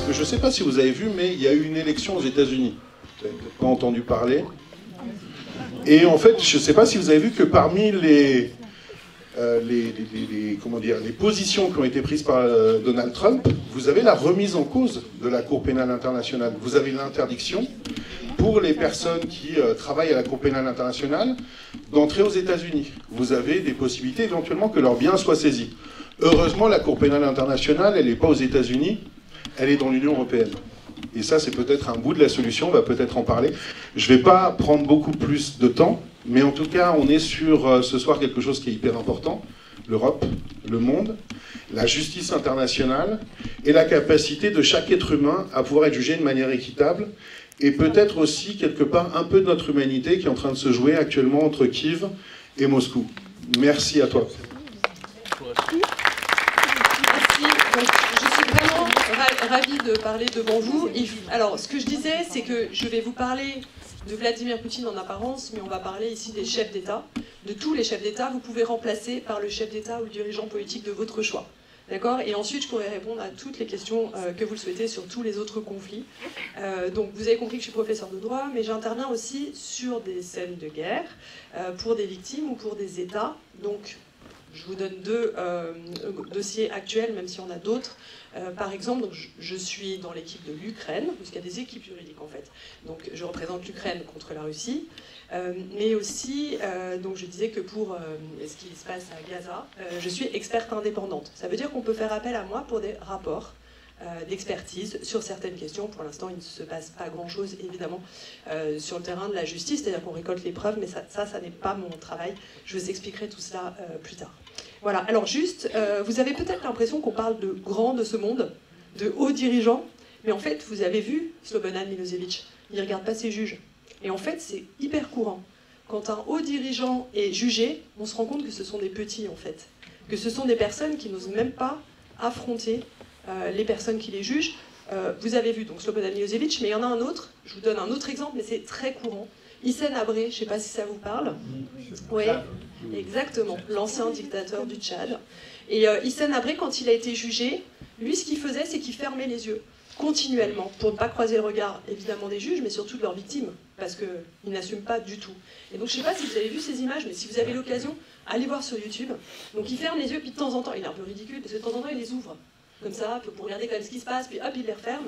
que je ne sais pas si vous avez vu, mais il y a eu une élection aux États-Unis. Vous n'avez peut-être pas entendu parler. Et en fait, je ne sais pas si vous avez vu que parmi les positions qui ont été prises par Donald Trump, vous avez la remise en cause de la Cour pénale internationale. Vous avez l'interdiction pour les personnes qui travaillent à la Cour pénale internationale d'entrer aux États-Unis. Vous avez des possibilités éventuellement que leurs biens soient saisis. Heureusement, la Cour pénale internationale, elle n'est pas aux États-Unis, elle est dans l'Union européenne. Et ça, c'est peut-être un bout de la solution, on va peut-être en parler. Je ne vais pas prendre beaucoup plus de temps, mais en tout cas, on est sur ce soir quelque chose qui est hyper important. L'Europe, le monde, la justice internationale et la capacité de chaque être humain à pouvoir être jugé de manière équitable et peut-être aussi, quelque part, un peu de notre humanité qui est en train de se jouer actuellement entre Kiev et Moscou. Merci à toi. Merci. Donc, je suis vraiment ravie de parler devant vous. Alors, ce que je disais, c'est que je vais vous parler de Vladimir Poutine en apparence, mais on va parler ici des chefs d'État, de tous les chefs d'État. Vous pouvez remplacer par le chef d'État ou le dirigeant politique de votre choix. D'accord ? Et ensuite, je pourrai répondre à toutes les questions que vous le souhaitez sur tous les autres conflits. Donc, vous avez compris que je suis professeur de droit, mais j'interviens aussi sur des scènes de guerre, pour des victimes ou pour des États. Donc, je vous donne deux dossiers actuels, même s'il y en a d'autres. Par exemple, donc, je suis dans l'équipe de l'Ukraine, parce qu'il y a des équipes juridiques en fait. Donc, je représente l'Ukraine contre la Russie. Mais aussi, donc je disais que pour ce qui se passe à Gaza, je suis experte indépendante. Ça veut dire qu'on peut faire appel à moi pour des rapports d'expertise sur certaines questions. Pour l'instant, il ne se passe pas grand-chose, évidemment, sur le terrain de la justice, c'est-à-dire qu'on récolte les preuves, mais ça n'est pas mon travail. Je vous expliquerai tout cela plus tard. Voilà, alors juste, vous avez peut-être l'impression qu'on parle de grands de ce monde, de hauts dirigeants, mais en fait, vous avez vu Slobodan Milosevic, il ne regarde pas ses juges. Et en fait, c'est hyper courant. Quand un haut dirigeant est jugé, on se rend compte que ce sont des petits, en fait. Que ce sont des personnes qui n'osent même pas affronter les personnes qui les jugent. Vous avez vu donc Slobodan Milosevic, mais il y en a un autre. Je vous donne un autre exemple, mais c'est très courant. Hissène Habré, je ne sais pas si ça vous parle. Oui, exactement. L'ancien dictateur du Tchad. Et Hissène Habré, quand il a été jugé, lui, ce qu'il faisait, c'est qu'il fermait les yeux continuellement, pour ne pas croiser le regard, évidemment, des juges, mais surtout de leurs victimes, parce qu'ils n'assument pas du tout. Et donc, je ne sais pas si vous avez vu ces images, mais si vous avez l'occasion, allez voir sur YouTube. Donc, il ferme les yeux, puis de temps en temps, il est un peu ridicule, parce que de temps en temps, il les ouvre, comme ça, pour regarder quand même ce qui se passe, puis hop, il les referme.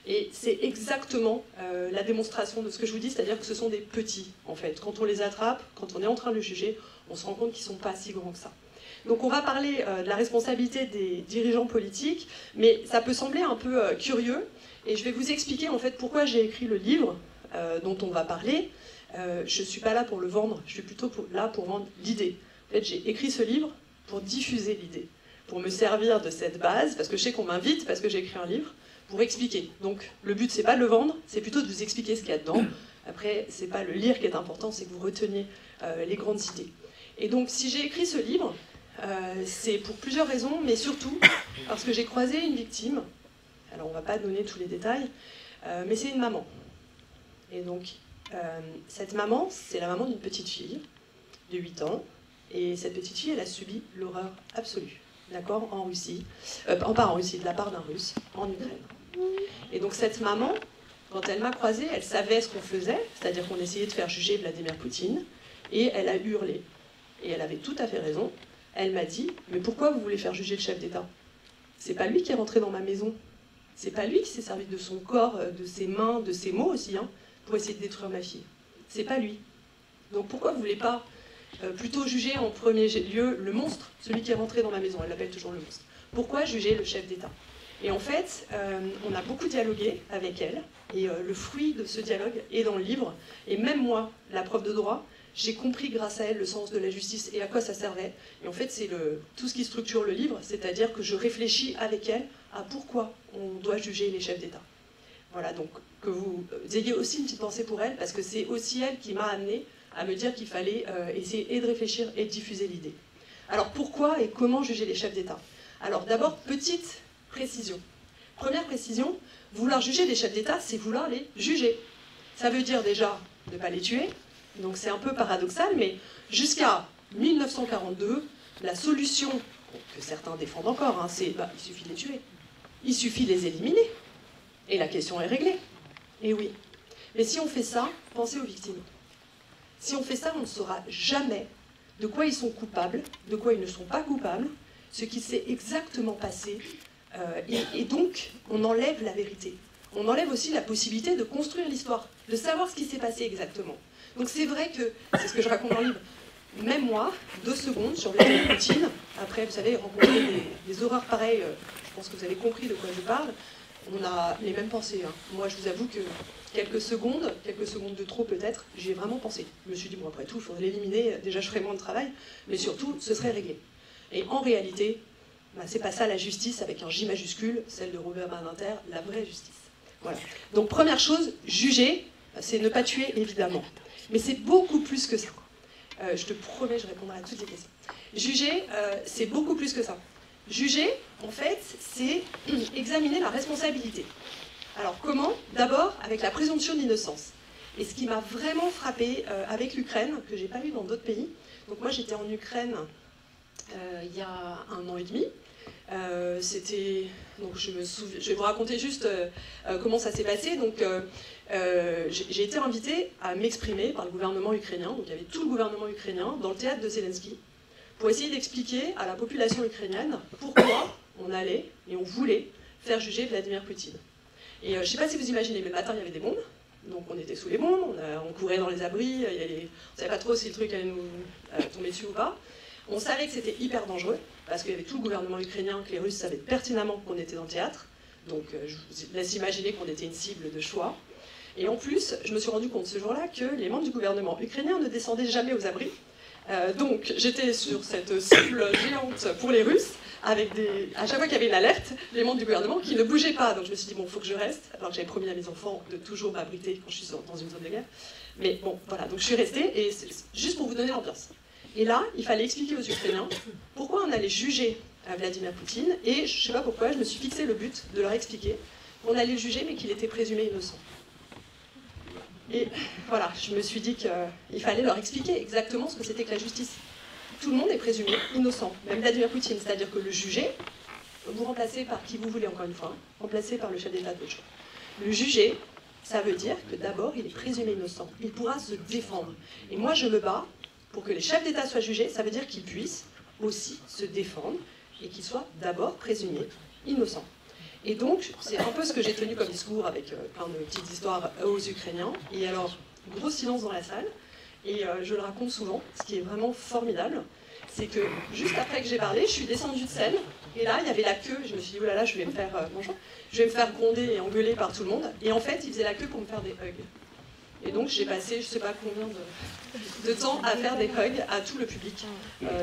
Et c'est exactement la démonstration de ce que je vous dis, c'est-à-dire que ce sont des petits, en fait. Quand on les attrape, quand on est en train de le juger, on se rend compte qu'ils ne sont pas si grands que ça. Donc on va parler de la responsabilité des dirigeants politiques, mais ça peut sembler un peu curieux, et je vais vous expliquer en fait pourquoi j'ai écrit le livre dont on va parler. Je ne suis pas là pour le vendre, je suis plutôt là pour vendre l'idée. En fait, j'ai écrit ce livre pour diffuser l'idée, pour me servir de cette base, parce que je sais qu'on m'invite, parce que j'ai écrit un livre, pour expliquer. Donc le but, c'est pas de le vendre, c'est plutôt de vous expliquer ce qu'il y a dedans. Après, c'est pas le lire qui est important, c'est que vous reteniez les grandes idées. Et donc, si j'ai écrit ce livre, c'est pour plusieurs raisons, mais surtout parce que j'ai croisé une victime. Alors, on ne va pas donner tous les détails, mais c'est une maman. Et donc, cette maman, c'est la maman d'une petite fille de 8 ans. Et cette petite fille, elle a subi l'horreur absolue, d'accord, en Russie. Pas en Russie, de la part d'un Russe, en Ukraine. Et donc, cette maman, quand elle m'a croisée, elle savait ce qu'on faisait, c'est-à-dire qu'on essayait de faire juger Vladimir Poutine, et elle a hurlé. Et elle avait tout à fait raison. Elle m'a dit, mais pourquoi vous voulez faire juger le chef d'État? C'est pas lui qui est rentré dans ma maison. C'est pas lui qui s'est servi de son corps, de ses mains, de ses mots aussi, hein, pour essayer de détruire ma fille. C'est pas lui. Donc pourquoi vous voulez pas plutôt juger en premier lieu le monstre, celui qui est rentré dans ma maison? Elle l'appelle toujours le monstre. Pourquoi juger le chef d'État? Et en fait, on a beaucoup dialogué avec elle, et le fruit de ce dialogue est dans le livre. Et même moi, la prof de droit, j'ai compris grâce à elle le sens de la justice et à quoi ça servait. Et en fait, c'est tout ce qui structure le livre, c'est-à-dire que je réfléchis avec elle à pourquoi on doit juger les chefs d'État. Voilà, donc que vous ayez aussi une petite pensée pour elle, parce que c'est aussi elle qui m'a amené à me dire qu'il fallait essayer et de réfléchir et de diffuser l'idée. Alors pourquoi et comment juger les chefs d'État? Alors d'abord, petite précision. Première précision, vouloir juger les chefs d'État, c'est vouloir les juger. Ça veut dire déjà ne pas les tuer. Donc c'est un peu paradoxal, mais jusqu'à 1942, la solution, que certains défendent encore, hein, c'est il suffit de les tuer. Il suffit de les éliminer. Et la question est réglée. Et oui. Mais si on fait ça, pensez aux victimes. Si on fait ça, on ne saura jamais de quoi ils sont coupables, de quoi ils ne sont pas coupables, ce qui s'est exactement passé. Et donc, on enlève la vérité. On enlève aussi la possibilité de construire l'histoire, de savoir ce qui s'est passé exactement. Donc c'est vrai que, c'est ce que je raconte dans le livre, même moi, 2 secondes sur Vladimir Poutine, après, vous savez, rencontrer des horreurs pareilles, je pense que vous avez compris de quoi je parle, on a les mêmes pensées. Hein. Moi, je vous avoue que quelques secondes de trop peut-être, j'y ai vraiment pensé. Je me suis dit, bon, après tout, il faudrait l'éliminer, déjà je ferais moins de travail, mais surtout, ce serait réglé. Et en réalité, bah, c'est pas ça la justice avec un J majuscule, celle de Robert Badinter, la vraie justice. Voilà. Donc première chose, juger, c'est ne pas tuer, évidemment. Mais c'est beaucoup plus que ça. Je te promets, je répondrai à toutes les questions. Juger, c'est beaucoup plus que ça. Juger, en fait, c'est examiner la responsabilité. Alors comment? D'abord avec la présomption d'innocence. Et ce qui m'a vraiment frappée avec l'Ukraine, que j'ai pas vu dans d'autres pays, donc moi j'étais en Ukraine il y a 1 an et demi. Donc je vais vous raconter juste comment ça s'est passé. Donc j'ai été invitée à m'exprimer par le gouvernement ukrainien. Donc il y avait tout le gouvernement ukrainien dans le théâtre de Zelensky pour essayer d'expliquer à la population ukrainienne pourquoi on allait et on voulait faire juger Vladimir Poutine. Et je ne sais pas si vous imaginez, mais le matin il y avait des bombes. Donc on était sous les bombes, on courait dans les abris, on ne savait pas trop si le truc allait nous tomber dessus ou pas. On savait que c'était hyper dangereux, parce qu'il y avait tout le gouvernement ukrainien, que les Russes savaient pertinemment qu'on était dans le théâtre. Donc je vous laisse imaginer qu'on était une cible de choix. Et en plus, je me suis rendu compte ce jour-là que les membres du gouvernement ukrainien ne descendaient jamais aux abris. Donc j'étais sur cette cible géante pour les Russes, avec à chaque fois qu'il y avait une alerte, les membres du gouvernement qui ne bougeaient pas. Donc je me suis dit, bon, il faut que je reste, alors que j'avais promis à mes enfants de toujours m'abriter quand je suis dans une zone de guerre. Mais bon, voilà, donc je suis restée, et c'est juste pour vous donner l'ambiance. Et là, il fallait expliquer aux Ukrainiens pourquoi on allait juger Vladimir Poutine, et je ne sais pas pourquoi, je me suis fixé le but de leur expliquer qu'on allait le juger, mais qu'il était présumé innocent. Et voilà, je me suis dit qu'il fallait leur expliquer exactement ce que c'était que la justice. Tout le monde est présumé innocent, même Vladimir Poutine, c'est-à-dire que le juger, vous remplacez par qui vous voulez, encore une fois, remplacé par le chef d'État de votre choix. Le juger, ça veut dire que d'abord, il est présumé innocent. Il pourra se défendre. Et moi, je me bats pour que les chefs d'État soient jugés, ça veut dire qu'ils puissent aussi se défendre et qu'ils soient d'abord présumés innocents. Et donc, c'est un peu ce que j'ai tenu comme discours avec plein de petites histoires aux Ukrainiens. Et alors, gros silence dans la salle. Et je le raconte souvent, ce qui est vraiment formidable, c'est que juste après que j'ai parlé, je suis descendue de scène. Et là, il y avait la queue. Je me suis dit, oh là là, je vais me faire bonjour, je vais me faire gronder et engueuler par tout le monde. Et en fait, ils faisaient la queue pour me faire des hugs. Et donc j'ai passé, je ne sais pas combien de temps à faire des hugs à tout le public,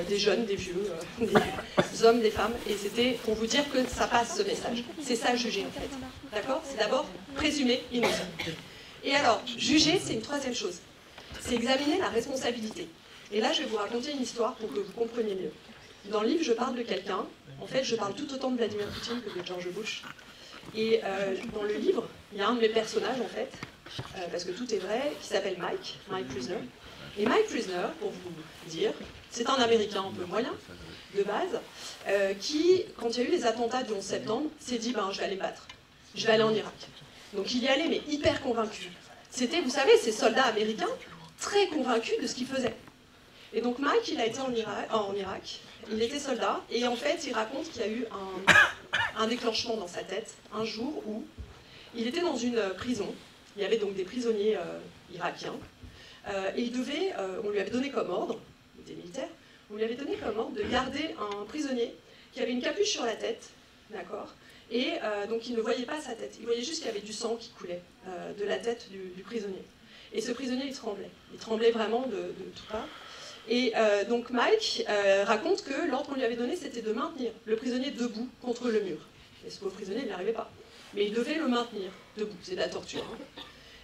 des jeunes, des vieux, des hommes, des femmes. Et c'était pour vous dire que ça passe ce message. C'est ça juger en fait. D'accord? C'est d'abord présumer innocent. Et alors, juger, c'est une troisième chose. C'est examiner la responsabilité. Et là, je vais vous raconter une histoire pour que vous compreniez mieux. Dans le livre, je parle de quelqu'un. En fait, je parle tout autant de Vladimir Poutine que de George Bush. Et dans le livre, il y a un de mes personnages, en fait, parce que tout est vrai, qui s'appelle Mike Prysner. Et Mike Prysner, pour vous dire, c'est un Américain un peu moyen, de base, qui, quand il y a eu les attentats du 11 septembre, s'est dit, ben, je vais aller me battre. Je vais aller en Irak. Donc il y allait, mais hyper convaincu. C'était, vous savez, ces soldats américains, très convaincus de ce qu'ils faisaient. Et donc Mike, il a été en Irak, il était soldat, et en fait, il raconte qu'il y a eu un déclenchement dans sa tête, un jour où il était dans une prison. Il y avait donc des prisonniers irakiens, et on lui avait donné comme ordre, il était militaire, on lui avait donné comme ordre de garder un prisonnier qui avait une capuche sur la tête, d'accord, et donc il ne voyait pas sa tête, il voyait juste qu'il y avait du sang qui coulait de la tête du prisonnier. Et ce prisonnier, il tremblait vraiment de tout part. Et donc Mike raconte que l'ordre qu'on lui avait donné, c'était de maintenir le prisonnier debout contre le mur. Et ce pauvre prisonnier, il n'y arrivait pas. Mais il devait le maintenir debout, c'est de la torture. Hein.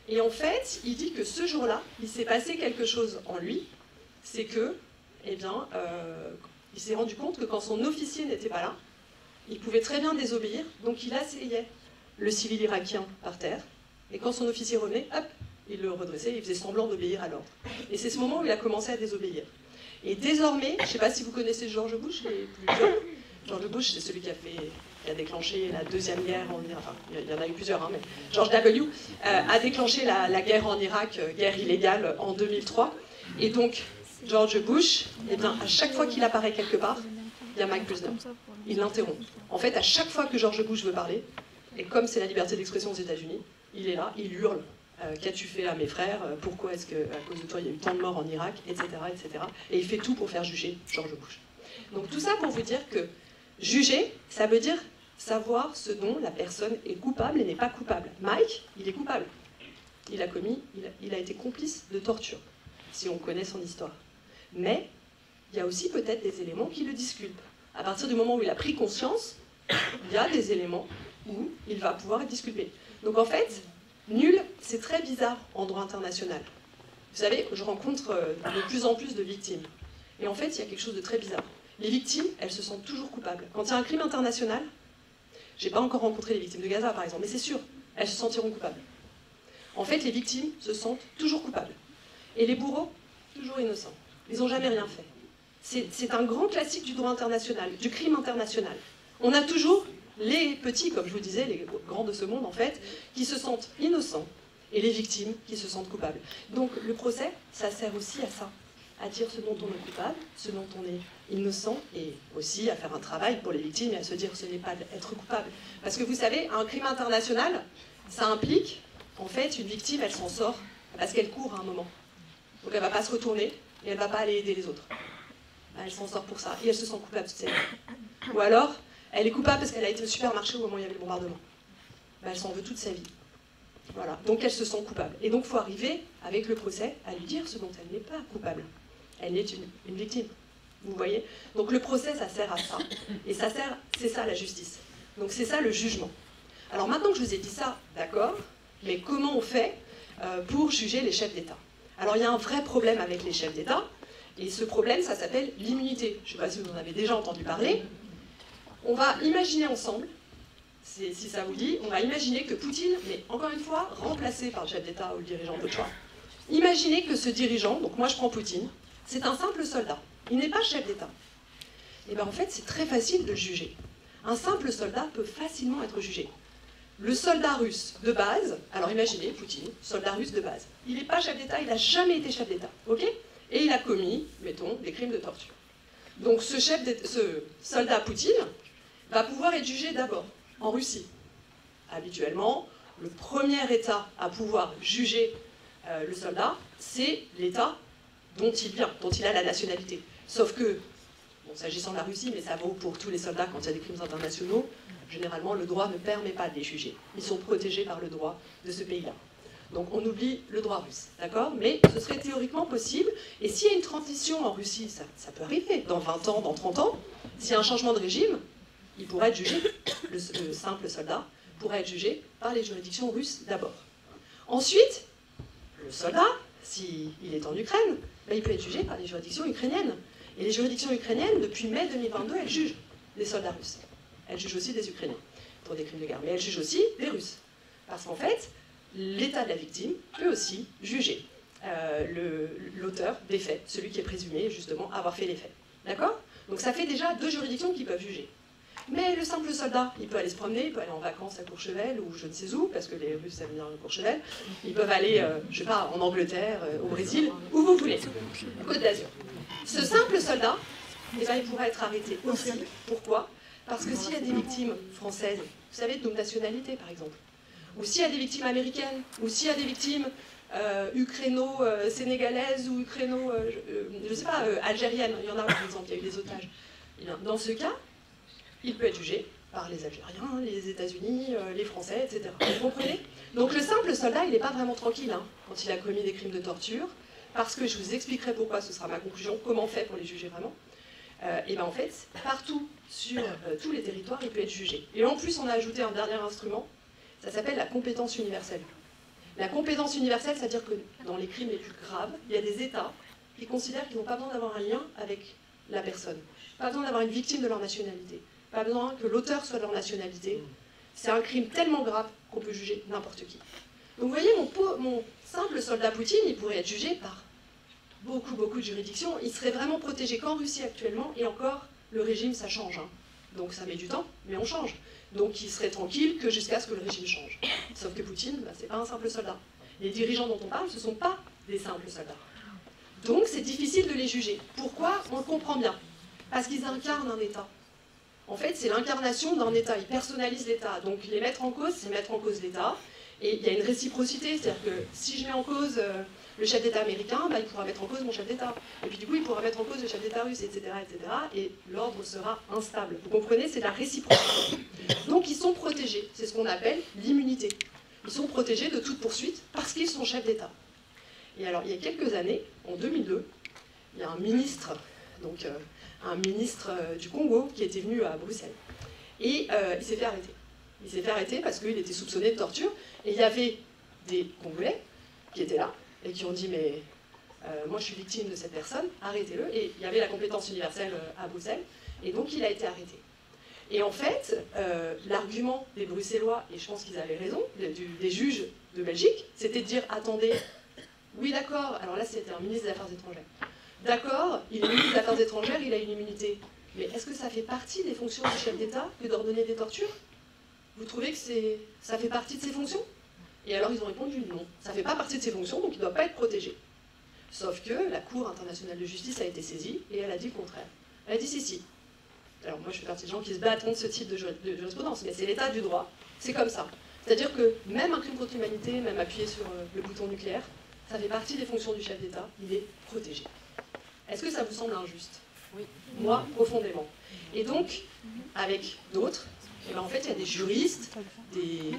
Et en fait, il dit que ce jour-là, il s'est passé quelque chose en lui, c'est que, eh bien, il s'est rendu compte que quand son officier n'était pas là, il pouvait très bien désobéir, donc il asseyait le civil irakien par terre, et quand son officier revenait, hop, il le redressait, il faisait semblant d'obéir à l'ordre. Et c'est ce moment où il a commencé à désobéir. Et désormais, je ne sais pas si vous connaissez George Bush, les plus jeunes. George Bush, c'est celui qui a fait qui a déclenché la deuxième guerre en Irak, enfin, il y en a eu plusieurs, hein, mais George W. A déclenché la guerre en Irak, guerre illégale, en 2003. Et donc, George Bush, eh bien, à chaque fois qu'il apparaît quelque part, il y a Mike Posner. Il l'interrompt. En fait, à chaque fois que George Bush veut parler, et comme c'est la liberté d'expression aux États-Unis, il est là, il hurle. Qu'as-tu fait à mes frères? Pourquoi est-ce qu'à cause de toi il y a eu tant de morts en Irak, etc., etc. Et il fait tout pour faire juger George Bush. Donc tout ça pour vous dire que juger, ça veut dire savoir ce dont la personne est coupable et n'est pas coupable. Mike, il est coupable. Il a été complice de torture, si on connaît son histoire. Mais il y a aussi peut-être des éléments qui le disculpent. À partir du moment où il a pris conscience, il y a des éléments où il va pouvoir être disculpé. Donc en fait, nul, c'est très bizarre en droit international. Vous savez, je rencontre de plus en plus de victimes. Et en fait, il y a quelque chose de très bizarre. Les victimes, elles se sentent toujours coupables. Quand il y a un crime international, j'ai pas encore rencontré les victimes de Gaza, par exemple, mais c'est sûr, elles se sentiront coupables. En fait, les victimes se sentent toujours coupables. Et les bourreaux, toujours innocents. Ils n'ont jamais rien fait. C'est un grand classique du droit international, du crime international. On a toujours les petits, comme je vous disais, les grands de ce monde, en fait, qui se sentent innocents, et les victimes qui se sentent coupables. Donc le procès, ça sert aussi à ça, à dire ce dont on est coupable, ce dont on est innocent, et aussi à faire un travail pour les victimes et à se dire ce n'est pas être coupable. Parce que vous savez, un crime international, ça implique, en fait, une victime, elle s'en sort parce qu'elle court à un moment. Donc elle ne va pas se retourner et elle ne va pas aller aider les autres. Elle s'en sort pour ça, et elle se sent coupable toute sa vie. Ou alors, elle est coupable parce qu'elle a été au supermarché au moment où il y avait le bombardement. Elle s'en veut toute sa vie. Voilà. Donc elle se sent coupable. Et donc il faut arriver, avec le procès, à lui dire ce dont elle n'est pas coupable. Elle est une victime. Vous voyez? Donc le procès, ça sert à ça. Et ça sert, c'est ça la justice. Donc c'est ça le jugement. Alors maintenant que je vous ai dit ça, d'accord, mais comment on fait pour juger les chefs d'État? Alors il y a un vrai problème avec les chefs d'État, et ce problème, ça s'appelle l'immunité. Je ne sais pas si vous en avez déjà entendu parler. On va imaginer ensemble, si ça vous dit, on va imaginer que Poutine est encore une fois remplacé par le chef d'État ou le dirigeant de choix. Imaginez que ce dirigeant, donc moi je prends Poutine, c'est un simple soldat. Il n'est pas chef d'État. Et bien en fait, c'est très facile de juger. Un simple soldat peut facilement être jugé. Le soldat russe de base, alors imaginez Poutine, soldat russe de base. Il n'est pas chef d'État, il n'a jamais été chef d'État, ok? Et il a commis, mettons, des crimes de torture. Donc ce soldat Poutine va pouvoir être jugé d'abord en Russie. Habituellement, le premier État à pouvoir juger le soldat, c'est l'État dont il vient, dont il a la nationalité. Sauf que, bon, s'agissant de la Russie, mais ça vaut pour tous les soldats quand il y a des crimes internationaux, généralement le droit ne permet pas de les juger. Ils sont protégés par le droit de ce pays-là. Donc on oublie le droit russe, d'accord? Mais ce serait théoriquement possible. Et s'il y a une transition en Russie, ça peut arriver, dans 20 ans, dans 30 ans, s'il y a un changement de régime, il pourrait être jugé, le simple soldat pourrait être jugé par les juridictions russes d'abord. Ensuite, le soldat, s'il est en Ukraine, ben, il peut être jugé par les juridictions ukrainiennes. Et les juridictions ukrainiennes, depuis mai 2022, elles jugent les soldats russes. Elles jugent aussi des Ukrainiens pour des crimes de guerre. Mais elles jugent aussi des Russes. Parce qu'en fait, l'état de la victime peut aussi juger l'auteur des faits, celui qui est présumé justement avoir fait les faits. D'accord? Donc ça fait déjà 2 juridictions qui peuvent juger. Mais le simple soldat, il peut aller se promener, il peut aller en vacances à Courchevel ou je ne sais où, parce que les Russes aiment bien Courchevel. Ils peuvent aller, je sais pas, en Angleterre, au Brésil, où vous voulez, Côte d'Azur. Ce simple soldat, eh ben, il pourrait être arrêté aussi. Pourquoi? Parce que s'il y a des victimes françaises, vous savez, de double nationalité par exemple, ou s'il y a des victimes américaines, ou s'il y a des victimes ukraino-sénégalaises ou ukraino, je ne sais pas, algériennes, il y en a par exemple, il y a eu des otages. Dans ce cas, il peut être jugé par les Algériens, les États-Unis, les Français, etc. Vous comprenez? Donc le simple soldat, il n'est pas vraiment tranquille hein, quand il a commis des crimes de torture, parce que je vous expliquerai pourquoi, ce sera ma conclusion, comment on fait pour les juger vraiment. Et bien en fait, partout sur tous les territoires, il peut être jugé. Et en plus, on a ajouté un dernier instrument, ça s'appelle la compétence universelle. La compétence universelle, c'est-à-dire que dans les crimes les plus graves, il y a des États qui considèrent qu'ils n'ont pas besoin d'avoir un lien avec la personne, pas besoin d'avoir une victime de leur nationalité, pas besoin que l'auteur soit de leur nationalité. C'est un crime tellement grave qu'on peut juger n'importe qui. Donc vous voyez, mon simple soldat Poutine, il pourrait être jugé par beaucoup de juridictions. Il serait vraiment protégé qu'en Russie actuellement, et encore, le régime, ça change. Hein. Donc ça met du temps, mais on change. Donc il serait tranquille que jusqu'à ce que le régime change. Sauf que Poutine, bah, c'est pas un simple soldat. Les dirigeants dont on parle, ce ne sont pas des simples soldats. Donc c'est difficile de les juger. Pourquoi? On le comprend bien. Parce qu'ils incarnent un État. En fait, c'est l'incarnation d'un État. Ils personnalisent l'État. Donc les mettre en cause, c'est mettre en cause l'État. Et il y a une réciprocité, c'est-à-dire que si je mets en cause le chef d'État américain, bah, il pourra mettre en cause mon chef d'État. Et puis du coup, il pourra mettre en cause le chef d'État russe, etc., etc. Et l'ordre sera instable. Vous comprenez, c'est la réciprocité. Donc ils sont protégés. C'est ce qu'on appelle l'immunité. Ils sont protégés de toute poursuite parce qu'ils sont chefs d'État. Et alors, il y a quelques années, en 2002, il y a un ministre, du Congo qui était venu à Bruxelles. Et il s'est fait arrêter. Il s'est fait arrêter parce qu'il était soupçonné de torture. Et il y avait des Congolais qui étaient là et qui ont dit « mais moi je suis victime de cette personne, arrêtez-le ». Et il y avait la compétence universelle à Bruxelles. Et donc il a été arrêté. Et en fait, l'argument des Bruxellois, et je pense qu'ils avaient raison, des juges de Belgique, c'était de dire « attendez, oui d'accord, alors là c'était un ministre des Affaires étrangères. D'accord, il est ministre des Affaires étrangères, il a une immunité. Mais est-ce que ça fait partie des fonctions du chef d'État que d'ordonner des tortures? Vous trouvez que ça fait partie de ses fonctions? Et alors ils ont répondu non, ça ne fait pas partie de ses fonctions, donc il ne doit pas être protégé. Sauf que la Cour internationale de justice a été saisie et elle a dit le contraire. Elle a dit si. Alors moi je fais partie des gens qui se battent contre ce type de jurisprudence, mais c'est l'état du droit, c'est comme ça. C'est-à-dire que même un crime contre l'humanité, même appuyé sur le bouton nucléaire, ça fait partie des fonctions du chef d'État, il est protégé. Est-ce que ça vous semble injuste? Oui. Moi, profondément. Et donc, avec d'autres, eh ben, en fait, il y a des juristes, des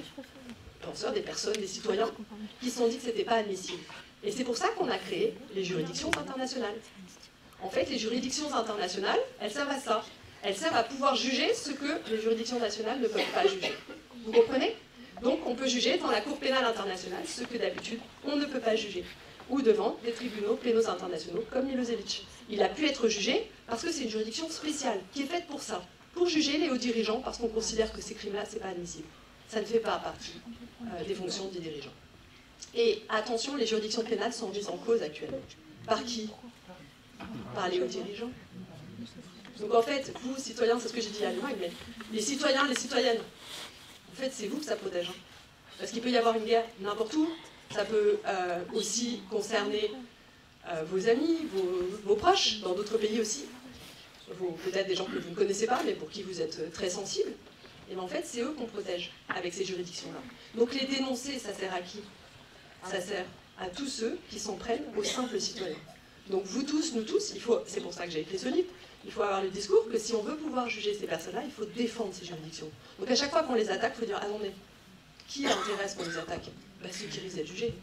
penseurs, des personnes, des citoyens qui se sont dit que ce n'était pas admissible. Et c'est pour ça qu'on a créé les juridictions internationales. En fait, les juridictions internationales, elles servent à ça. Elles servent à pouvoir juger ce que les juridictions nationales ne peuvent pas juger. Vous comprenez? Donc on peut juger dans la Cour pénale internationale ce que d'habitude on ne peut pas juger. Ou devant des tribunaux pénaux internationaux comme Milosevic. Il a pu être jugé parce que c'est une juridiction spéciale qui est faite pour ça. Pour juger les hauts dirigeants parce qu'on considère que ces crimes-là, c'est pas admissible. Ça ne fait pas partie des fonctions des dirigeants. Et attention, les juridictions pénales sont mises en cause actuellement. Par qui? Par les hauts dirigeants. Donc en fait, vous, citoyens, c'est ce que j'ai dit à Lyon, mais les citoyens, les citoyennes, en fait, c'est vous que ça protège. Hein. Parce qu'il peut y avoir une guerre n'importe où. Ça peut aussi concerner vos amis, vos proches, dans d'autres pays aussi. Peut-être des gens que vous ne connaissez pas, mais pour qui vous êtes très sensibles. Et bien en fait, c'est eux qu'on protège avec ces juridictions-là. Donc les dénoncer, ça sert à qui? Ça sert à tous ceux qui s'en prennent aux simples citoyens. Donc vous tous, nous tous, c'est pour ça que j'ai écrit ce livre, il faut avoir le discours que si on veut pouvoir juger ces personnes-là, il faut défendre ces juridictions. Donc à chaque fois qu'on les attaque, il faut dire, attendez, qui intéresse qu'on les attaque? Ben, ceux qui risquent d'être jugés.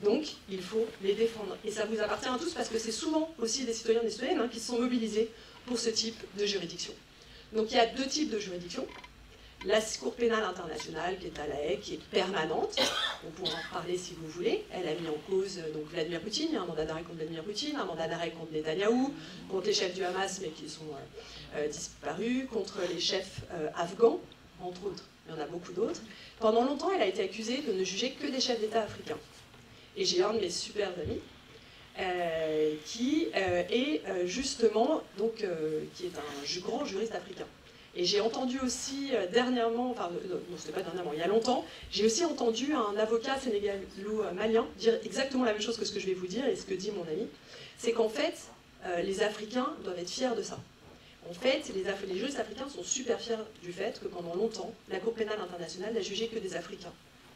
Donc il faut les défendre. Et ça vous appartient à tous parce que c'est souvent aussi des citoyens et des citoyennes qui se sont mobilisés pour ce type de juridiction. Donc il y a deux types de juridictions. La Cour pénale internationale qui est à La Haye, qui est permanente, on pourra en parler si vous voulez. Elle a mis en cause donc, Vladimir Poutine, il y a un mandat d'arrêt contre Vladimir Poutine, un mandat d'arrêt contre Netanyahou, contre les chefs du Hamas mais qui sont disparus, contre les chefs afghans, entre autres. Il y en a beaucoup d'autres. Pendant longtemps, elle a été accusée de ne juger que des chefs d'État africains. Et j'ai un de mes super amis qui est justement donc, qui est un grand juriste africain. Et j'ai entendu aussi dernièrement, enfin non, c'était pas dernièrement, il y a longtemps, j'ai aussi entendu un avocat sénégalo-malien dire exactement la même chose que ce que je vais vous dire et ce que dit mon ami. C'est qu'en fait, les Africains doivent être fiers de ça. En fait, les juristes africains sont super fiers du fait que pendant longtemps, la Cour pénale internationale n'a jugé que des Africains.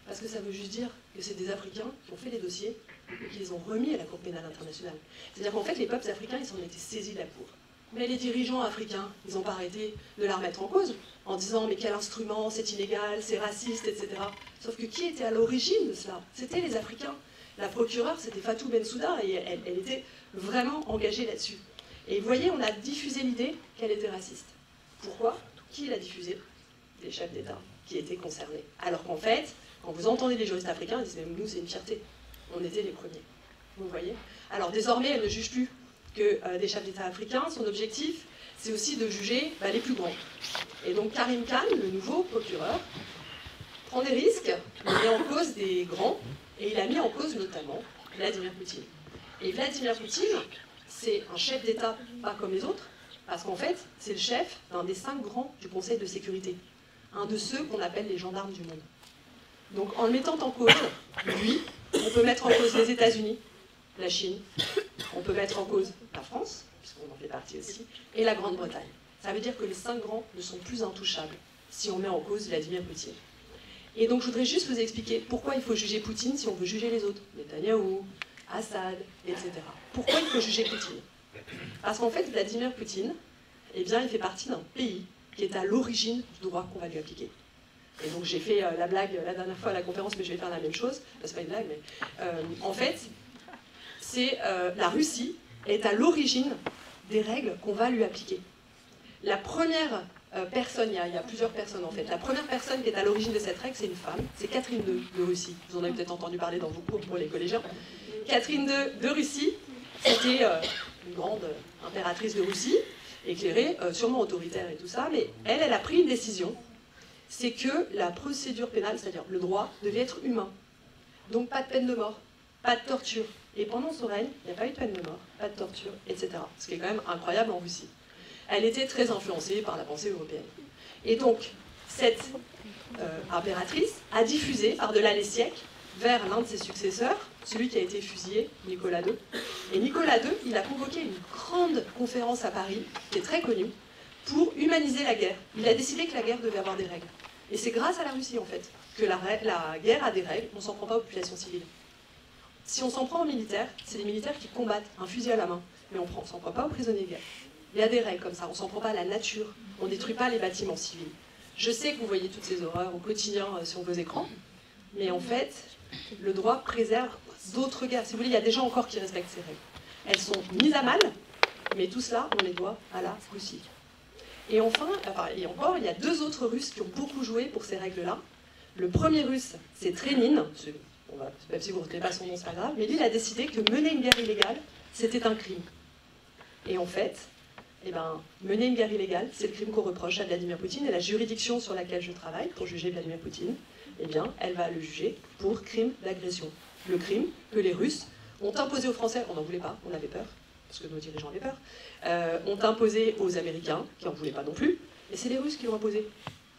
Parce que ça veut juste dire que c'est des Africains qui ont fait les dossiers et qui les ont remis à la Cour pénale internationale. C'est-à-dire qu'en fait, les peuples africains, ils s'en étaient saisis de la Cour. Mais les dirigeants africains, ils n'ont pas arrêté de la remettre en cause en disant mais quel instrument, c'est illégal, c'est raciste, etc. Sauf que qui était à l'origine de cela? C'était les Africains. La procureure, c'était Fatou Bensouda et elle était vraiment engagée là-dessus. Et vous voyez, on a diffusé l'idée qu'elle était raciste. Pourquoi? Qui l'a diffusé? Les chefs d'État qui étaient concernés. Alors qu'en fait, quand vous entendez les juristes africains, ils disent mais nous c'est une fierté. On était les premiers. Vous voyez? Alors désormais, elle ne juge plus que des chefs d'État africains. Son objectif, c'est aussi de juger les plus grands. Et donc Karim Khan, le nouveau procureur, prend des risques, il met en cause des grands, et il a mis en cause notamment Vladimir Poutine. Et Vladimir Poutine, c'est un chef d'État pas comme les autres, Parce qu'en fait, c'est le chef d'un des 5 grands du Conseil de sécurité. Un de ceux qu'on appelle les gendarmes du monde. Donc en le mettant en cause, lui, on peut mettre en cause les États-Unis, la Chine, on peut mettre en cause la France, puisqu'on en fait partie aussi, et la Grande-Bretagne. Ça veut dire que les 5 grands ne sont plus intouchables si on met en cause Vladimir Poutine. Et donc je voudrais juste vous expliquer pourquoi il faut juger Poutine si on veut juger les autres, Netanyahou, Assad, etc. Pourquoi il faut juger Poutine? Parce qu'en fait, Vladimir Poutine, eh bien, il fait partie d'un pays qui est à l'origine du droit qu'on va lui appliquer. Et donc j'ai fait la blague la dernière fois à la conférence, mais je vais faire la même chose. C'est pas une blague, mais en fait, c'est la Russie est à l'origine des règles qu'on va lui appliquer. La première personne, il y a plusieurs personnes en fait, la première personne qui est à l'origine de cette règle, c'est une femme, c'est Catherine II de Russie. Vous en avez peut-être entendu parler dans vos cours pour les collégiens. Catherine II de Russie, c'était une grande impératrice de Russie, éclairée, sûrement autoritaire et tout ça, mais elle a pris une décision, c'est que la procédure pénale, c'est-à-dire le droit, devait être humain. Donc pas de peine de mort, pas de torture. Et pendant son règne, il n'y a pas eu de peine de mort, pas de torture, etc. Ce qui est quand même incroyable en Russie. Elle était très influencée par la pensée européenne. Et donc, cette impératrice a diffusé, par-delà les siècles, vers l'un de ses successeurs, celui qui a été fusillé, Nicolas II. Et Nicolas II, il a convoqué une grande conférence à Paris, qui est très connue, pour humaniser la guerre. Il a décidé que la guerre devait avoir des règles. Et c'est grâce à la Russie, en fait, que la guerre a des règles, on ne s'en prend pas aux populations civiles. Si on s'en prend aux militaires, c'est des militaires qui combattent, un fusil à la main, mais on ne s'en prend pas aux prisonniers de guerre. Il y a des règles comme ça, on ne s'en prend pas à la nature, on ne détruit pas les bâtiments civils. Je sais que vous voyez toutes ces horreurs au quotidien sur vos écrans, mais en fait, le droit préserve d'autres guerres. Si vous voulez, il y a des gens encore qui respectent ces règles. Elles sont mises à mal, mais tout cela, on les doit à la Russie. Et enfin, et encore, il y a 2 autres Russes qui ont beaucoup joué pour ces règles-là. Le premier Russe, c'est Trénine, même si vous ne retenez pas son nom, c'est pas grave, mais lui, il a décidé que mener une guerre illégale, c'était un crime. Et en fait, mener une guerre illégale, c'est le crime qu'on reproche à Vladimir Poutine, et la juridiction sur laquelle je travaille pour juger Vladimir Poutine, eh bien, elle va le juger pour crime d'agression. Le crime que les Russes ont imposé aux Français, on n'en voulait pas, on avait peur, parce que nos dirigeants avaient peur, ont imposé aux Américains, qui n'en voulaient pas non plus, et c'est les Russes qui l'ont imposé.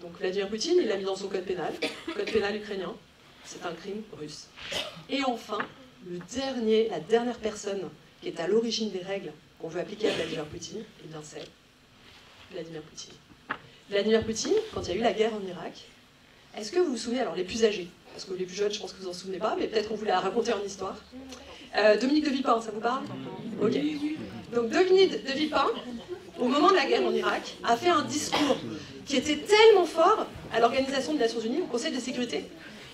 Donc Vladimir Poutine, il l'a mis dans son code pénal ukrainien, c'est un crime russe. Et enfin, la dernière personne qui est à l'origine des règles qu'on veut appliquer à Vladimir Poutine, eh bien c'est Vladimir Poutine. Vladimir Poutine, quand il y a eu la guerre en Irak, est-ce que vous vous souvenez, alors les plus âgés, parce que les plus jeunes, je pense que vous en souvenez pas, mais peut-être qu'on vous l'a raconté en histoire. Dominique de Villepin, ça vous parle? Ok. Donc Dominique de Villepin, au moment de la guerre en Irak, a fait un discours qui était tellement fort à l'Organisation des Nations Unies, au Conseil de sécurité.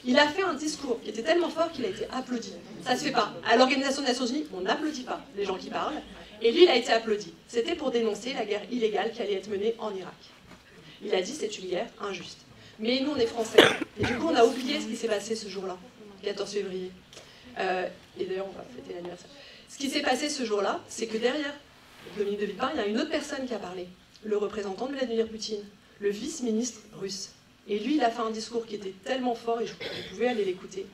Il a fait un discours qui était tellement fort qu'il a été applaudi. Ça se fait pas. À l'Organisation des Nations Unies, on n'applaudit pas les gens qui parlent. Et lui, il a été applaudi. C'était pour dénoncer la guerre illégale qui allait être menée en Irak. Il a dit c'est une guerre injuste. Mais nous, on est Français. Et du coup, on a oublié ce qui s'est passé ce jour-là, 14 février. Et d'ailleurs, on va fêter l'anniversaire. Ce qui s'est passé ce jour-là, c'est que derrière Dominique de Villepin, il y a une autre personne qui a parlé. Le représentant de Vladimir Poutine, le vice-ministre russe. Et lui, il a fait un discours qui était tellement fort, et vous pouvez aller l'écouter,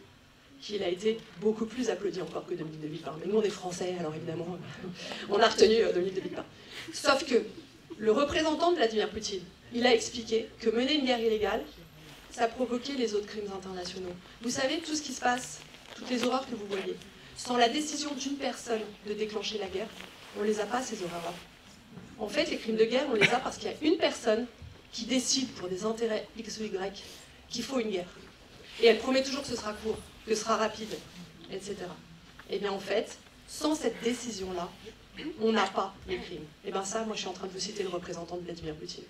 qu'il a été beaucoup plus applaudi encore que Dominique de Villepin. Mais nous, on est Français, alors évidemment, on a retenu Dominique de Villepin. Sauf que le représentant de Vladimir Poutine, il a expliqué que mener une guerre illégale, ça provoquait les autres crimes internationaux. Vous savez, tout ce qui se passe, toutes les horreurs que vous voyez, sans la décision d'une personne de déclencher la guerre, on ne les a pas, ces horreurs-là. En fait, les crimes de guerre, on les a parce qu'il y a une personne qui décide, pour des intérêts X ou Y, qu'il faut une guerre. Et elle promet toujours que ce sera court, que ce sera rapide, etc. Et bien en fait, sans cette décision-là, on n'a pas les crimes. Et bien ça, moi je suis en train de vous citer le représentant de Vladimir Poutine.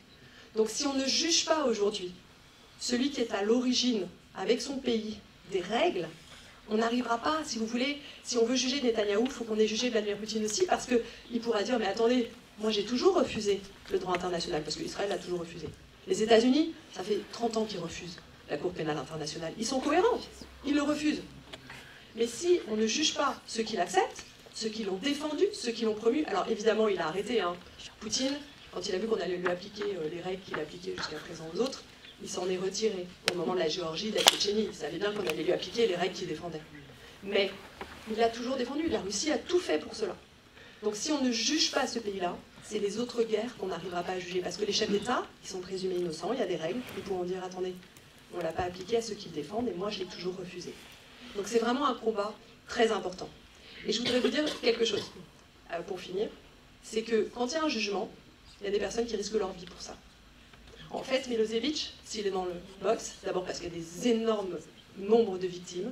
Donc si on ne juge pas aujourd'hui celui qui est à l'origine, avec son pays, des règles, on n'arrivera pas, si vous voulez, si on veut juger Netanyahou, il faut qu'on ait jugé Vladimir Poutine aussi, parce qu'il pourra dire, mais attendez, moi j'ai toujours refusé le droit international, parce qu'Israël a toujours refusé. Les États-Unis, ça fait 30 ans qu'ils refusent la Cour pénale internationale. Ils sont cohérents, ils le refusent. Mais si on ne juge pas ceux qui l'acceptent, ceux qui l'ont défendu, ceux qui l'ont promu, alors évidemment il a arrêté, hein. Poutine, quand il a vu qu'on allait lui appliquer les règles qu'il appliquait jusqu'à présent aux autres, il s'en est retiré au moment de la Géorgie, de la Tchétchénie. Il savait bien qu'on allait lui appliquer les règles qu'il défendait. Mais il l'a toujours défendu, la Russie a tout fait pour cela. Donc si on ne juge pas ce pays-là, c'est les autres guerres qu'on n'arrivera pas à juger. Parce que les chefs d'État, ils sont présumés innocents, il y a des règles, ils pourront dire, attendez, on ne l'a pas appliqué à ceux qui le défendent, et moi je l'ai toujours refusé. Donc c'est vraiment un combat très important. Et je voudrais vous dire quelque chose, pour finir, c'est que quand il y a un jugement, il y a des personnes qui risquent leur vie pour ça. En fait, Milosevic, s'il est dans le box, d'abord parce qu'il y a des énormes nombres de victimes,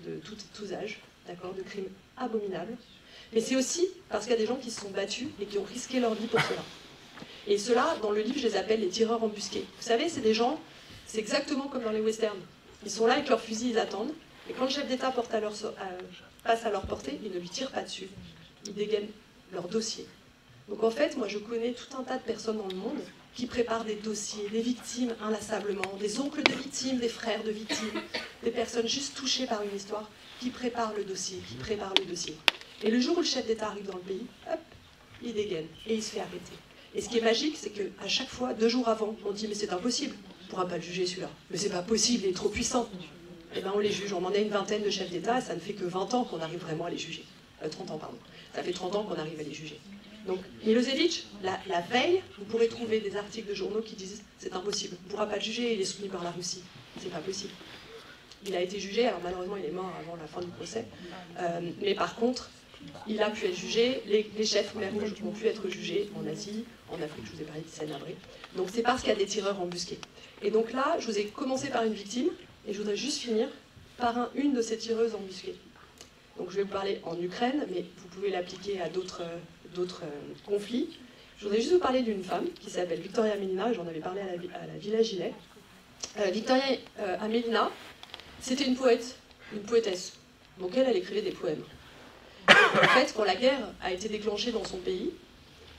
de tous âges, d'accord, de crimes abominables, mais c'est aussi parce qu'il y a des gens qui se sont battus et qui ont risqué leur vie pour cela. Et ceux-là, dans le livre, je les appelle les tireurs embusqués. Vous savez, c'est des gens, c'est exactement comme dans les westerns. Ils sont là avec leurs fusils, ils attendent, et quand le chef d'État passe à leur portée, ils ne lui tirent pas dessus. Ils dégainent leur dossier. Donc en fait, moi je connais tout un tas de personnes dans le monde qui préparent des dossiers, des victimes inlassablement, des oncles de victimes, des frères de victimes, des personnes juste touchées par une histoire, qui préparent le dossier, Et le jour où le chef d'État arrive dans le pays, hop, il dégaine et il se fait arrêter. Et ce qui est magique, c'est qu'à chaque fois, 2 jours avant, on dit « mais c'est impossible, on ne pourra pas le juger celui-là, mais c'est pas possible, il est trop puissant ». Et bien on les juge, on en a une vingtaine de chefs d'État, et ça ne fait que 20 ans qu'on arrive vraiment à les juger. 30 ans, pardon. Ça fait 30 ans qu'on arrive à les juger. Donc Milosevic, la veille, vous pourrez trouver des articles de journaux qui disent « c'est impossible, on ne pourra pas le juger, il est soutenu par la Russie, c'est pas possible ». Il a été jugé, alors malheureusement il est mort avant la fin du procès, mais par contre, il a pu être jugé, les chefs mer rouges ont pu être jugés en Asie, en Afrique, je vous ai parlé de Seine-Abré. Donc c'est parce qu'il y a des tireurs embusqués. Et donc là, je vous ai commencé par une victime, et je voudrais juste finir par une de ces tireuses embusquées. Donc je vais vous parler en Ukraine, mais vous pouvez l'appliquer à d'autres conflits. Je voudrais juste vous parler d'une femme qui s'appelle Victoria Amelina, et j'en avais parlé à la Villa Gilet. Victoria Amelina, c'était une poétesse. Donc elle écrivait des poèmes. En fait, quand la guerre a été déclenchée dans son pays,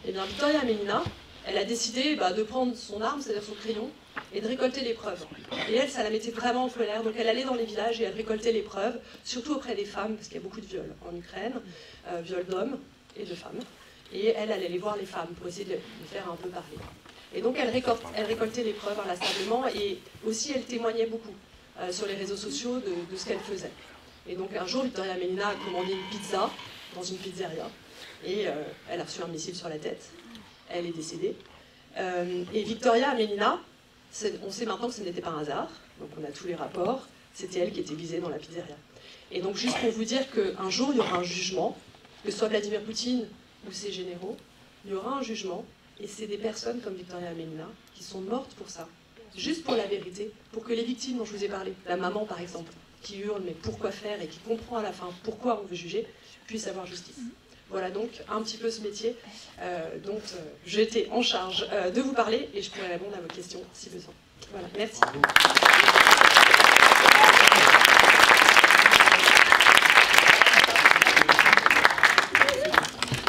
eh bien Victoria Amelina, elle a décidé de prendre son arme, c'est-à-dire son crayon, et de récolter les preuves. Et elle, ça la mettait vraiment en colère. Donc elle allait dans les villages et elle récoltait les preuves, surtout auprès des femmes, parce qu'il y a beaucoup de viols en Ukraine, viols d'hommes et de femmes. Et elle allait aller voir les femmes pour essayer de les faire un peu parler. Et donc elle récoltait les preuves inlassablement, et aussi elle témoignait beaucoup sur les réseaux sociaux de ce qu'elle faisait. Et donc un jour, Victoria Amelina a commandé une pizza dans une pizzeria, et elle a reçu un missile sur la tête. Elle est décédée. Et Victoria Amelina, on sait maintenant que ce n'était pas un hasard, donc on a tous les rapports, c'était elle qui était visée dans la pizzeria. Et donc juste pour vous dire qu'un jour, il y aura un jugement, que ce soit Vladimir Poutine ou ses généraux, il y aura un jugement, et c'est des personnes comme Victoria Amelina qui sont mortes pour ça, juste pour la vérité, pour que les victimes dont je vous ai parlé, la maman par exemple, qui hurle mais pourquoi faire, et qui comprend à la fin pourquoi on veut juger, puisse avoir justice. Voilà donc un petit peu ce métier dont j'étais en charge de vous parler, et je pourrais répondre à vos questions si besoin. Voilà, merci.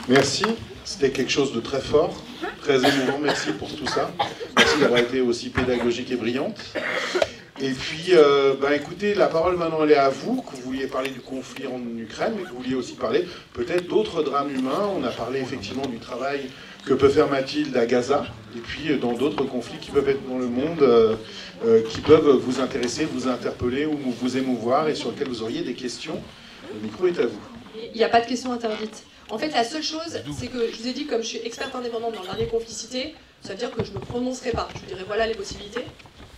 Merci, c'était quelque chose de très fort, très émouvant, merci pour tout ça. Merci d'avoir été aussi pédagogique et brillante. Et puis, écoutez, la parole maintenant elle est à vous, que vous vouliez parler du conflit en Ukraine, mais que vous vouliez aussi parler peut-être d'autres drames humains. On a parlé effectivement du travail que peut faire Mathilde à Gaza, et puis dans d'autres conflits qui peuvent être dans le monde, qui peuvent vous intéresser, vous interpeller ou vous émouvoir, et sur lesquels vous auriez des questions. Le micro est à vous. Il n'y a pas de questions interdites. En fait, la seule chose, c'est que je vous ai dit, comme je suis experte indépendante dans le dernier conflit cité, ça veut dire que je ne me prononcerai pas. Je vous dirai voilà les possibilités.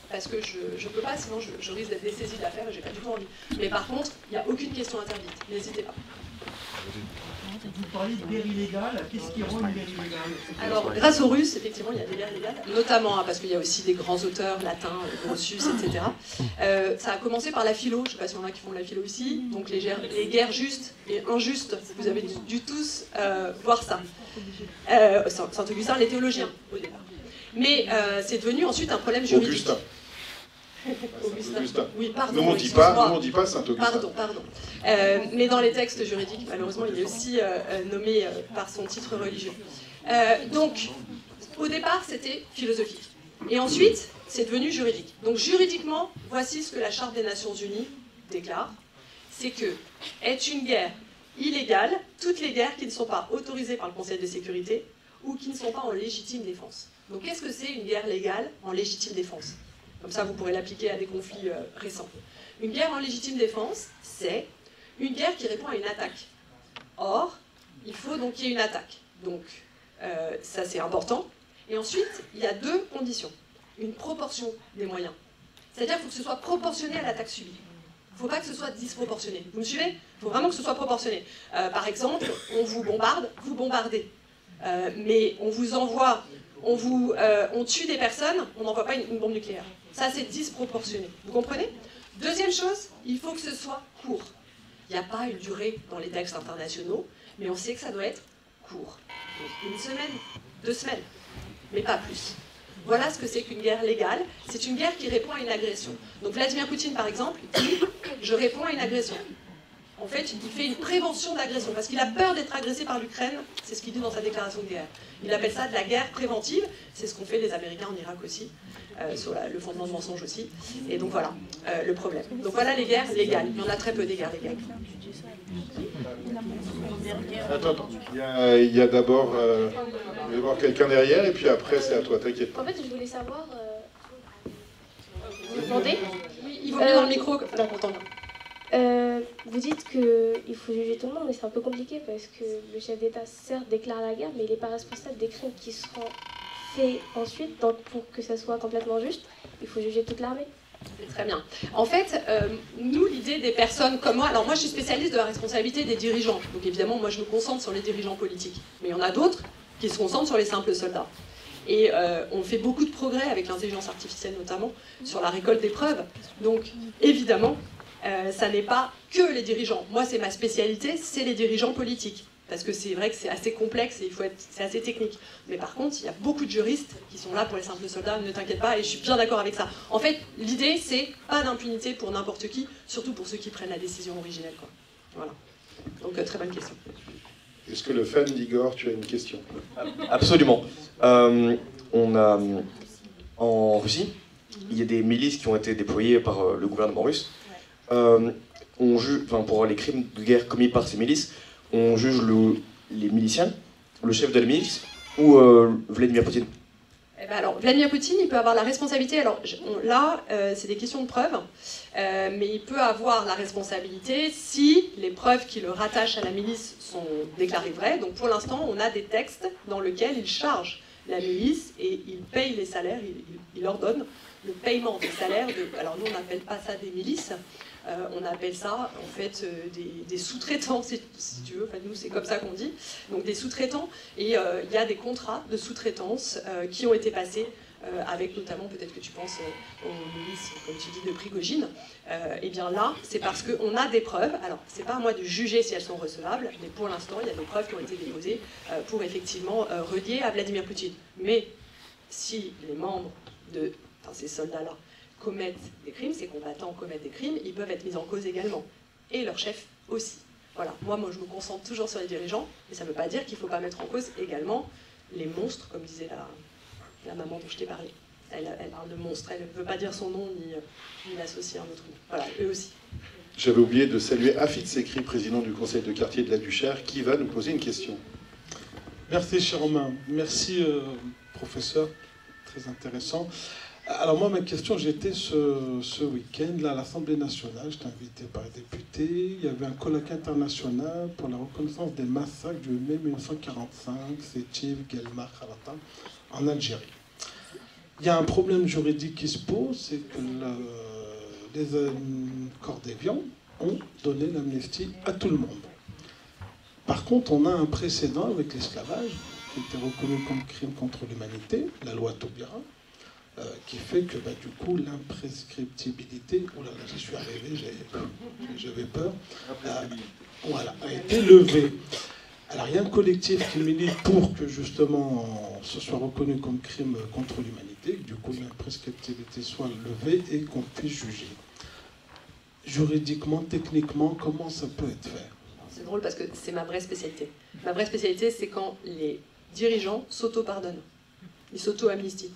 Parce que je ne peux pas, sinon je risque d'être dessaisie de l'affaire et j'ai pas du tout envie. Mais par contre, il n'y a aucune question interdite, n'hésitez pas. Vous parlez de guerre illégale, qu'est-ce qui rend une guerre illégale? Alors, grâce aux Russes, effectivement, il y a des guerres illégales, notamment parce qu'il y a aussi des grands auteurs latins, Grotius, etc. Ça a commencé par la philo, je ne sais pas si y en a qui font de la philo ici, donc les guerres justes et injustes, vous avez dû tous voir ça. Saint-Augustin, les théologiens, au départ. Mais c'est devenu ensuite un problème juridique. Augustin. Oui, pardon. Nous, on dit pas Saint-Augustin. Pardon. Mais dans les textes juridiques, malheureusement, il est aussi nommé par son titre religieux. Donc, au départ, c'était philosophique. Et ensuite, c'est devenu juridique. Donc, juridiquement, voici ce que la Charte des Nations Unies déclare. C'est que est une guerre illégale toutes les guerres qui ne sont pas autorisées par le Conseil de sécurité ou qui ne sont pas en légitime défense. Donc, qu'est-ce que c'est une guerre légale en légitime défense? Comme ça, vous pourrez l'appliquer à des conflits récents. Une guerre en légitime défense, c'est une guerre qui répond à une attaque. Or, il faut donc qu'il y ait une attaque. Donc, Ça, c'est important. Et ensuite, il y a deux conditions. Une proportion des moyens. C'est-à-dire qu'il faut que ce soit proportionné à l'attaque subie. Il ne faut pas que ce soit disproportionné. Vous me suivez? Il faut vraiment que ce soit proportionné. Par exemple, on vous bombarde, vous bombardez. Mais on vous envoie, on tue des personnes, on n'envoie pas une bombe nucléaire. Ça, c'est disproportionné. Vous comprenez? Deuxième chose, il faut que ce soit court. Il n'y a pas une durée dans les textes internationaux, mais on sait que ça doit être court. Donc, 1 semaine, 2 semaines, mais pas plus. Voilà ce que c'est qu'une guerre légale. C'est une guerre qui répond à une agression. Donc Vladimir Poutine, par exemple, dit « je réponds à une agression ». En fait, il fait une prévention d'agression, parce qu'il a peur d'être agressé par l'Ukraine, c'est ce qu'il dit dans sa déclaration de guerre. Il appelle ça de la guerre préventive, c'est ce qu'ont fait les Américains en Irak aussi, sur le fondement de mensonges aussi. Et donc voilà le problème. Donc voilà les guerres légales. Il y en a très peu des guerres légales. Attends. Il y a d'abord quelqu'un derrière, et puis après c'est à toi, t'inquiète pas. En fait, je voulais savoir... Vous m'entendez? Oui, il vaut mieux dans le micro, là, pour t'entendre. Vous dites qu'il faut juger tout le monde, mais c'est un peu compliqué parce que le chef d'État, certes, déclare la guerre, mais il n'est pas responsable des crimes qui seront faits ensuite. Donc, pour que ça soit complètement juste, il faut juger toute l'armée. Très bien. En fait, nous, l'idée des personnes comme moi... Alors moi, je suis spécialiste de la responsabilité des dirigeants. Donc évidemment, moi, je me concentre sur les dirigeants politiques. Mais il y en a d'autres qui se concentrent sur les simples soldats. Et on fait beaucoup de progrès avec l'intelligence artificielle, notamment, sur la récolte des preuves. Donc, évidemment... ça n'est pas que les dirigeants. Moi, c'est ma spécialité, c'est les dirigeants politiques. Parce que c'est vrai que c'est assez complexe et c'est assez technique. Mais par contre, il y a beaucoup de juristes qui sont là pour les simples soldats, ne t'inquiète pas, et je suis bien d'accord avec ça. En fait, l'idée, c'est pas d'impunité pour n'importe qui, surtout pour ceux qui prennent la décision originelle, quoi. Voilà. Donc, très bonne question. Est-ce que le fan d'Igor, tu as une question? Absolument. On a, en Russie, il y a des milices qui ont été déployées par le gouvernement russe. On juge, pour les crimes de guerre commis par ces milices, on juge les miliciens, le chef de la milice ou Vladimir Poutine. Eh ben alors, Vladimir Poutine, il peut avoir la responsabilité, alors là, c'est des questions de preuves, mais il peut avoir la responsabilité si les preuves qui le rattachent à la milice sont déclarées vraies. Donc pour l'instant, on a des textes dans lesquels il charge la milice et il paye les salaires, il ordonne le paiement des salaires de... Alors nous, on n'appelle pas ça des milices, on appelle ça en fait des sous-traitants, si tu veux. Enfin, nous, c'est comme ça qu'on dit. Donc des sous-traitants. Et il y a des contrats de sous-traitance qui ont été passés avec notamment, peut-être que tu penses aux milices, comme tu dis, de Prigojine. Et bien là, c'est parce qu'on a des preuves. Alors, c'est pas à moi de juger si elles sont recevables, mais pour l'instant, il y a des preuves qui ont été déposées pour effectivement relier à Vladimir Poutine. Mais si les membres de ces soldats-là commettent des crimes, ces combattants commettent des crimes, ils peuvent être mis en cause également. Et leur chef aussi. Voilà. Moi, je me concentre toujours sur les dirigeants, mais ça ne veut pas dire qu'il ne faut pas mettre en cause également les monstres, comme disait la maman dont je t'ai parlé. Elle parle de monstres, elle ne veut pas dire son nom ni l'associer à un autre nom. Voilà, eux aussi. J'avais oublié de saluer Afid Sekri, président du conseil de quartier de la Duchère, qui va nous poser une question. Merci, cher Romain. Merci, professeur. Très intéressant. Alors moi, ma question, j'étais ce week-end là, à l'Assemblée nationale, j'étais invité par les députés, il y avait un colloque international pour la reconnaissance des massacres du mai 1945, Sétif, Guelmar, Kharata, en Algérie. Il y a un problème juridique qui se pose, c'est que les corps d'Évian ont donné l'amnistie à tout le monde. Par contre, on a un précédent avec l'esclavage, qui était reconnu comme crime contre l'humanité, la loi Taubira, qui fait que du coup l'imprescriptibilité, oh là là, j'y suis arrivé, j'avais peur, a été levée. Alors il y a un collectif qui milite pour que justement ce soit reconnu comme crime contre l'humanité, que du coup l'imprescriptibilité soit levée et qu'on puisse juger. Juridiquement, techniquement, comment ça peut être fait? C'est drôle parce que c'est ma vraie spécialité. Ma vraie spécialité, c'est quand les dirigeants s'auto-pardonnent. Ils s'auto-amnistient.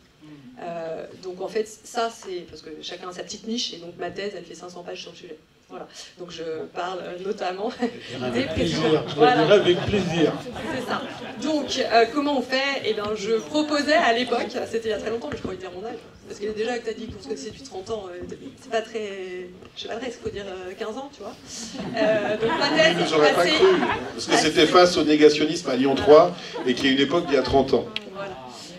Donc en fait, ça c'est parce que chacun a sa petite niche et donc ma thèse elle fait 500 pages sur le sujet. Voilà. Donc je parle notamment des Plaisir, présidents. je Voilà. le dirai avec plaisir. C'est ça. Donc, comment on fait? Eh bien, je proposais à l'époque, c'était il y a très longtemps, mais je crois dire mon âge, parce que déjà que tu as dit qu'on se connaissait depuis 30 ans, c'est pas très... Je sais pas très, il faut dire 15 ans, tu vois. Donc ma thèse Ils nous auraient pas assez... cru, parce que c'était face au négationnisme à Lyon 3, et qui est une époque d'il y a 30 ans. Voilà.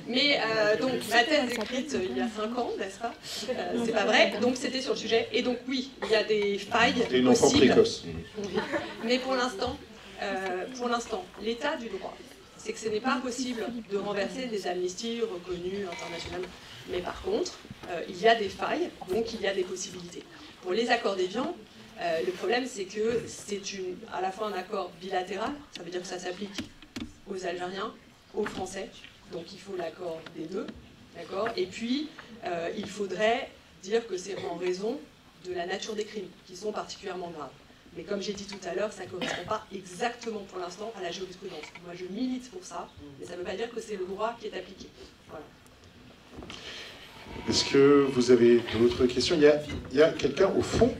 Mais donc, ma thèse écrite il y a 5 ans, n'est-ce pas? C'est pas vrai, donc c'était sur le sujet. Et donc oui, il y a des failles Et une enfant possibles. précoce. Mais pour l'instant, l'état du droit, c'est que ce n'est pas possible de renverser des amnisties reconnues internationalement. Mais par contre, il y a des failles, donc il y a des possibilités. Pour les accords d'Évian, le problème c'est que c'est à la fois un accord bilatéral, ça veut dire que ça s'applique aux Algériens, aux Français, donc il faut l'accord des deux, d'accord? Et puis, il faudrait dire que c'est en raison de la nature des crimes, qui sont particulièrement graves. Mais comme j'ai dit tout à l'heure, ça ne correspond pas exactement pour l'instant à la jurisprudence. Moi, je milite pour ça, mais ça ne veut pas dire que c'est le droit qui est appliqué. Voilà. Est-ce que vous avez d'autres questions? Il y a quelqu'un au fond,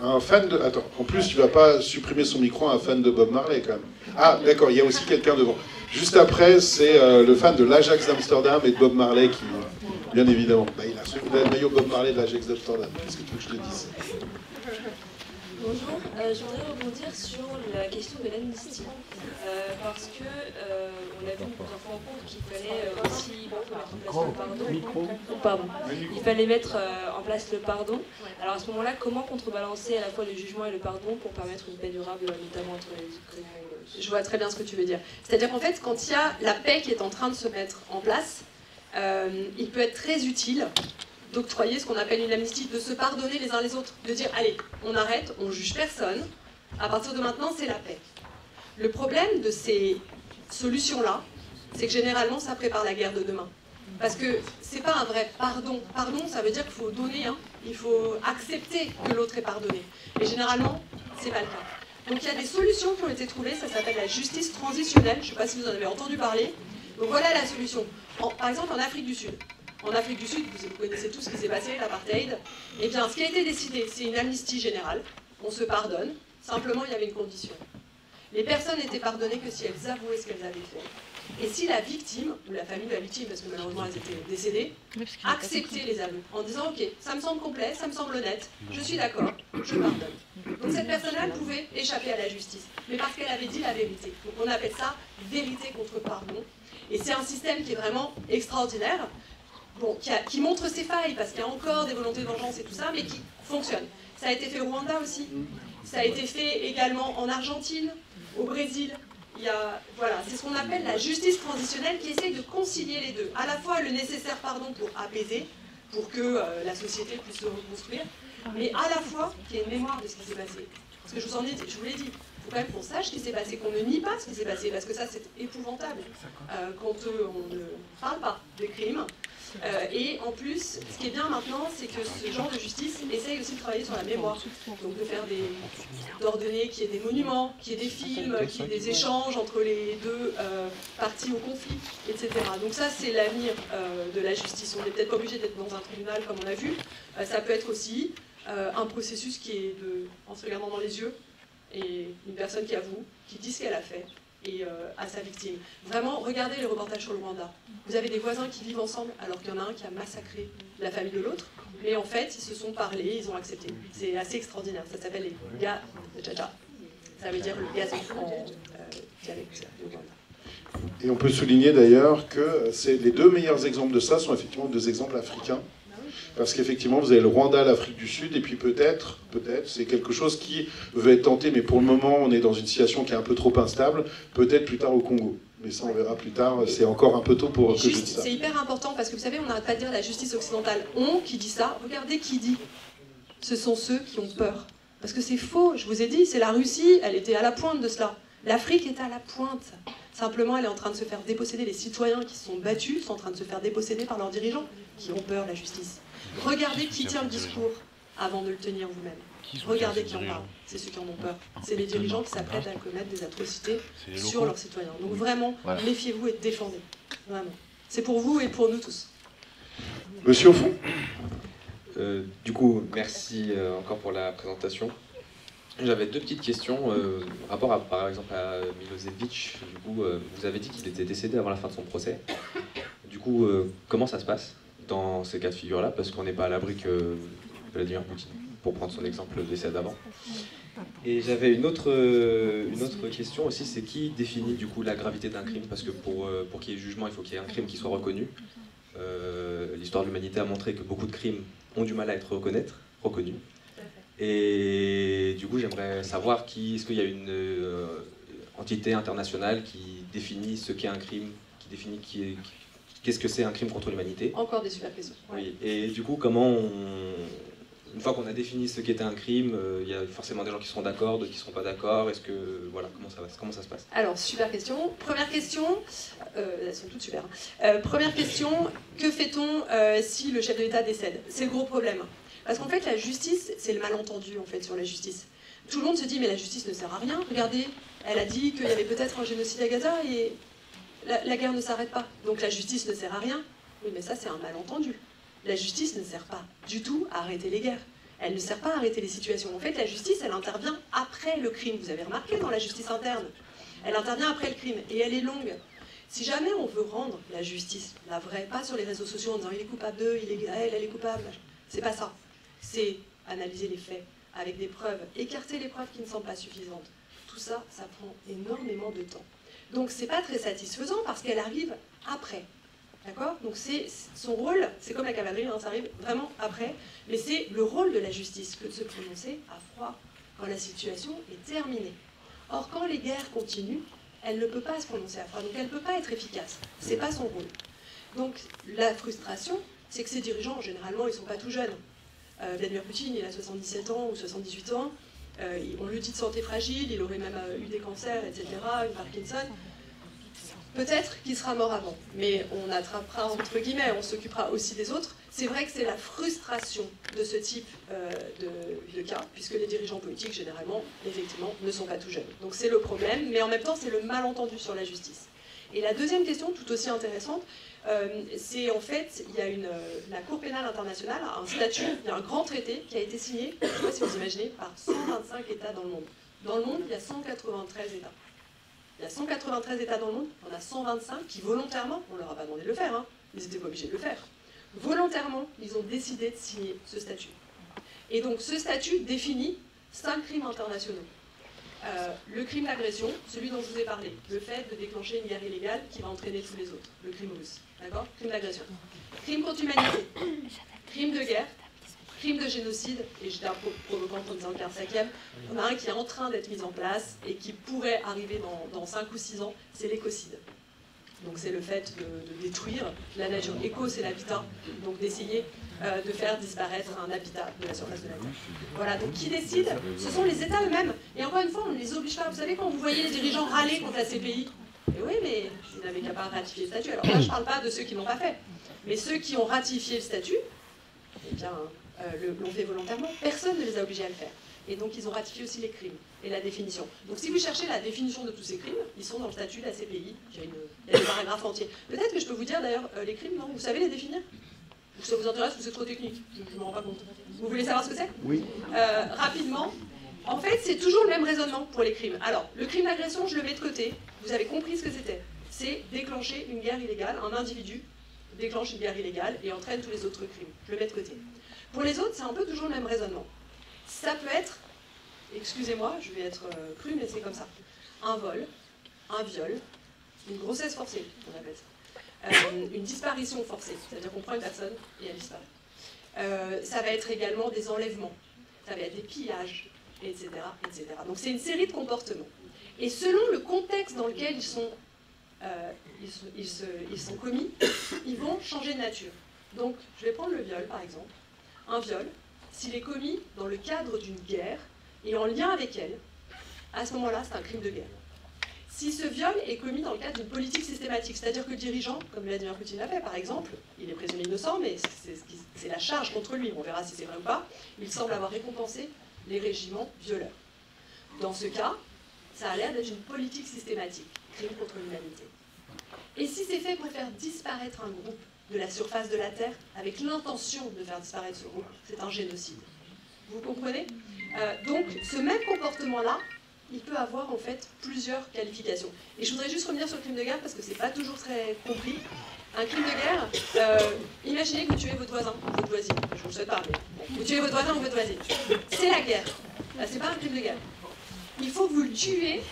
un fan de... Attends, en plus, tu ne vas pas supprimer son micro à un fan de Bob Marley, quand même. Ah, d'accord, il y a aussi quelqu'un devant. Juste après, c'est le fan de l'Ajax d'Amsterdam et de Bob Marley qui, bien évidemment, il a le maillot Bob Marley de l'Ajax d'Amsterdam. Qu'est-ce que tu veux que je te dise? Bonjour, je voudrais rebondir sur la question de l'amnistie, parce que on a vu dans plusieurs rencontres qu'il fallait aussi mettre en place le pardon. Il fallait mettre en place le pardon. Alors à ce moment-là, comment contrebalancer à la fois le jugement et le pardon pour permettre une paix durable, notamment entre les Ukrainiens et les Russes? Je vois très bien ce que tu veux dire. C'est-à-dire qu'en fait, quand il y a la paix qui est en train de se mettre en place, il peut être très utile d'octroyer ce qu'on appelle une amnistie, de se pardonner les uns les autres, de dire allez, on arrête, on juge personne, à partir de maintenant c'est la paix. Le problème de ces solutions-là, c'est que généralement ça prépare la guerre de demain. Parce que c'est pas un vrai pardon. Pardon, ça veut dire qu'il faut donner, il faut accepter que l'autre est pardonné. Et généralement, c'est pas le cas. Donc il y a des solutions qui ont été trouvées, ça s'appelle la justice transitionnelle, je ne sais pas si vous en avez entendu parler. Donc voilà la solution. Par exemple en Afrique du Sud. En Afrique du Sud, vous connaissez tout ce qui s'est passé, l'apartheid. Eh bien, ce qui a été décidé, c'est une amnistie générale. On se pardonne. Simplement, il y avait une condition. Les personnes n'étaient pardonnées que si elles avouaient ce qu'elles avaient fait. Et si la victime, ou la famille de la victime, parce que malheureusement elles étaient décédées, acceptait les aveux, en disant « Ok, ça me semble complet, ça me semble honnête, je suis d'accord, je pardonne ». Donc cette personne-là pouvait échapper à la justice, mais parce qu'elle avait dit la vérité. Donc on appelle ça « vérité contre pardon ». Et c'est un système qui est vraiment extraordinaire. Bon, qui montre ses failles, parce qu'il y a encore des volontés de vengeance et tout ça, mais qui fonctionne. Ça a été fait au Rwanda aussi, ça a été fait également en Argentine, au Brésil. Voilà, c'est ce qu'on appelle la justice transitionnelle qui essaye de concilier les deux. À la fois le nécessaire pardon pour apaiser, pour que la société puisse se reconstruire, mais à la fois qu'il y ait une mémoire de ce qui s'est passé. Parce que je vous l'ai dit, il faut quand même qu'on sache ce qui s'est passé, qu'on ne nie pas ce qui s'est passé, parce que ça c'est épouvantable quand on ne parle pas des crimes. Et en plus, ce qui est bien maintenant, c'est que ce genre de justice essaye aussi de travailler sur la mémoire. Donc d'ordonner qu'il y ait des monuments, qu'il y ait des films, qu'il y ait des échanges entre les deux parties au conflit, etc. Donc ça, c'est l'avenir de la justice. On n'est peut-être pas obligé d'être dans un tribunal comme on a vu. Ça peut être aussi un processus qui est en se regardant dans les yeux, et une personne qui avoue, qui dit ce qu'elle a fait, et à sa victime. Vraiment, regardez les reportages sur le Rwanda. Vous avez des voisins qui vivent ensemble alors qu'il y en a un qui a massacré la famille de l'autre, mais en fait, ils se sont parlé, ils ont accepté. C'est assez extraordinaire. Ça s'appelle les Gacaca. Ça veut dire le gaz en dialecte du Rwanda. Et on peut souligner d'ailleurs que les deux meilleurs exemples de ça sont effectivement deux exemples africains. Parce qu'effectivement, vous avez le Rwanda, l'Afrique du Sud, et puis peut-être, c'est quelque chose qui veut être tenté, mais pour le moment, on est dans une situation qui est un peu trop instable, peut-être plus tard au Congo. Mais ça, on verra plus tard, c'est encore un peu tôt pour que je dise ça. C'est hyper important, parce que vous savez, on n'arrête pas de dire la justice occidentale. On qui dit ça, regardez qui dit. Ce sont ceux qui ont peur. Parce que c'est faux, je vous ai dit, c'est la Russie, elle était à la pointe de cela. L'Afrique est à la pointe. Simplement, elle est en train de se faire déposséder. Les citoyens qui se sont battus sont en train de se faire déposséder par leurs dirigeants, qui ont peur, la justice. Regardez qui tient le discours avant de le tenir vous-même. Regardez qui en parle. C'est ceux qui en ont peur. C'est les dirigeants qui s'apprêtent à commettre des atrocités sur leurs citoyens. Donc vraiment, méfiez-vous et défendez. Vraiment. C'est pour vous et pour nous tous. Monsieur au fond. Du coup, merci encore pour la présentation. J'avais deux petites questions. Rapport à, par exemple à Milosevic, du coup, vous avez dit qu'il était décédé avant la fin de son procès. Du coup, comment ça se passe dans ces cas de figure-là? Parce qu'on n'est pas à l'abri que Vladimir Poutine, pour prendre son exemple, décède avant. Et j'avais une autre question aussi, c'est qui définit du coup la gravité d'un crime? Parce que pour qu'il y ait jugement, il faut qu'il y ait un crime qui soit reconnu. L'histoire de l'humanité a montré que beaucoup de crimes ont du mal à être reconnus. Et du coup, j'aimerais savoir est-ce qu'il y a une entité internationale qui définit ce qu'est un crime, qui définit qu'est-ce que c'est un crime contre l'humanité. Encore des super questions. Oui. Et du coup, une fois qu'on a défini ce qu'était un crime, il y a forcément des gens qui seront d'accord, d'autres qui ne seront pas d'accord. Est-ce que voilà, comment ça se passe? Alors, super question. Première question, elles sont toutes super. Première question, que fait-on si le chef de l'État décède? C'est le gros problème. Parce qu'en fait, la justice, c'est le malentendu en fait sur la justice. Tout le monde se dit, mais la justice ne sert à rien. Regardez, elle a dit qu'il y avait peut-être un génocide à Gaza et la guerre ne s'arrête pas. Donc la justice ne sert à rien. Oui, mais ça, c'est un malentendu. La justice ne sert pas du tout à arrêter les guerres. Elle ne sert pas à arrêter les situations. En fait, la justice, elle intervient après le crime. Vous avez remarqué dans la justice interne. Elle intervient après le crime et elle est longue. Si jamais on veut rendre la justice, la vraie, pas sur les réseaux sociaux en disant il est coupable d'eux, elle est coupable, c'est pas ça. C'est analyser les faits avec des preuves, écarter les preuves qui ne sont pas suffisantes. Tout ça, ça prend énormément de temps. Donc c'est pas très satisfaisant parce qu'elle arrive après. D'accord? Donc son rôle, c'est comme la cavalerie, hein, ça arrive vraiment après, mais c'est le rôle de la justice que de se prononcer à froid quand la situation est terminée. Or, quand les guerres continuent, elle ne peut pas se prononcer à froid, donc elle ne peut pas être efficace. C'est pas son rôle. Donc la frustration, c'est que ces dirigeants, généralement, ils ne sont pas tout jeunes. Vladimir Poutine, il a 77 ans ou 78 ans, on lui dit de santé fragile, il aurait même eu des cancers, etc., une Parkinson. Peut-être qu'il sera mort avant, mais on attrapera, entre guillemets, on s'occupera aussi des autres. C'est vrai que c'est la frustration de ce type de cas, puisque les dirigeants politiques, généralement, effectivement, ne sont pas tout jeunes. Donc c'est le problème, mais en même temps, c'est le malentendu sur la justice. Et la deuxième question, tout aussi intéressante, c'est en fait, il y a la Cour pénale internationale a un statut, il y a un grand traité qui a été signé, je ne sais pas si vous imaginez, par 125 États dans le monde. Dans le monde, il y a 193 États. Il y a 193 États dans le monde, on a 125 qui volontairement, on ne leur a pas demandé de le faire, hein, ils n'étaient pas obligés de le faire, volontairement, ils ont décidé de signer ce statut. Et donc ce statut définit 5 crimes internationaux. Le crime d'agression, celui dont je vous ai parlé, le fait de déclencher une guerre illégale qui va entraîner tous les autres, le crime russe, d'accord? Crime d'agression. Crime contre l'humanité, crime de guerre, crime de génocide, et j'étais un peu provocante en disant qu'il y a un cinquième, il y en a un qui est en train d'être mis en place et qui pourrait arriver dans 5 ou 6 ans, c'est l'écocide. Donc c'est le fait de détruire la nature. Éco, c'est l'habitat, donc d'essayer de faire disparaître un habitat de la surface de la Terre. Voilà, donc qui décide? Ce sont les États eux-mêmes. Et encore une fois, on ne les oblige pas. Vous savez, quand vous voyez les dirigeants râler contre la CPI, et oui, mais ils n'avaient qu'à pas ratifier le statut. Alors là, je ne parle pas de ceux qui ne l'ont pas fait. Mais ceux qui ont ratifié le statut, eh bien, l'ont fait volontairement. Personne ne les a obligés à le faire. Et donc, ils ont ratifié aussi les crimes et la définition. Donc, si vous cherchez la définition de tous ces crimes, ils sont dans le statut de la CPI. Il y a des paragraphes entiers. Peut-être que je peux vous dire, d'ailleurs, les crimes, non? Vous savez les définir? Ou ça vous intéresse ou c'est trop technique? Je ne me rends pas compte. Vous voulez savoir ce que c'est? Oui. Rapidement. En fait, c'est toujours le même raisonnement pour les crimes. Alors, le crime d'agression, je le mets de côté. Vous avez compris ce que c'était. C'est déclencher une guerre illégale. Un individu déclenche une guerre illégale et entraîne tous les autres crimes. Je le mets de côté. Pour les autres, c'est un peu toujours le même raisonnement. Ça peut être, excusez-moi, je vais être cru, mais c'est comme ça. Un vol, un viol, une grossesse forcée, on appelle ça. Une disparition forcée, c'est-à-dire qu'on prend une personne et elle disparaît. Ça va être également des enlèvements, ça va être des pillages, etc., etc. Donc c'est une série de comportements. Et selon le contexte dans lequel ils sont commis, ils vont changer de nature. Donc je vais prendre le viol par exemple. Un viol, s'il est commis dans le cadre d'une guerre et en lien avec elle, à ce moment-là, c'est un crime de guerre. Si ce viol est commis dans le cadre d'une politique systématique, c'est-à-dire que le dirigeant, comme Vladimir Poutine l'a fait par exemple, il est présumé innocent, mais c'est la charge contre lui, on verra si c'est vrai ou pas, il semble avoir récompensé les régiments violeurs. Dans ce cas, ça a l'air d'être une politique systématique, crime contre l'humanité. Et si c'est fait pour faire disparaître un groupe de la surface de la Terre, avec l'intention de faire disparaître ce groupe, c'est un génocide. Vous comprenez? Donc ce même comportement-là, il peut avoir en fait plusieurs qualifications. Et je voudrais juste revenir sur le crime de guerre parce que c'est pas toujours très compris. Un crime de guerre, imaginez que vous tuez votre voisin ou votre voisine. Je vous le souhaite pas, mais bon, vous tuez votre voisin ou votre voisine. C'est la guerre. C'est pas un crime de guerre. Il faut que vous le tuez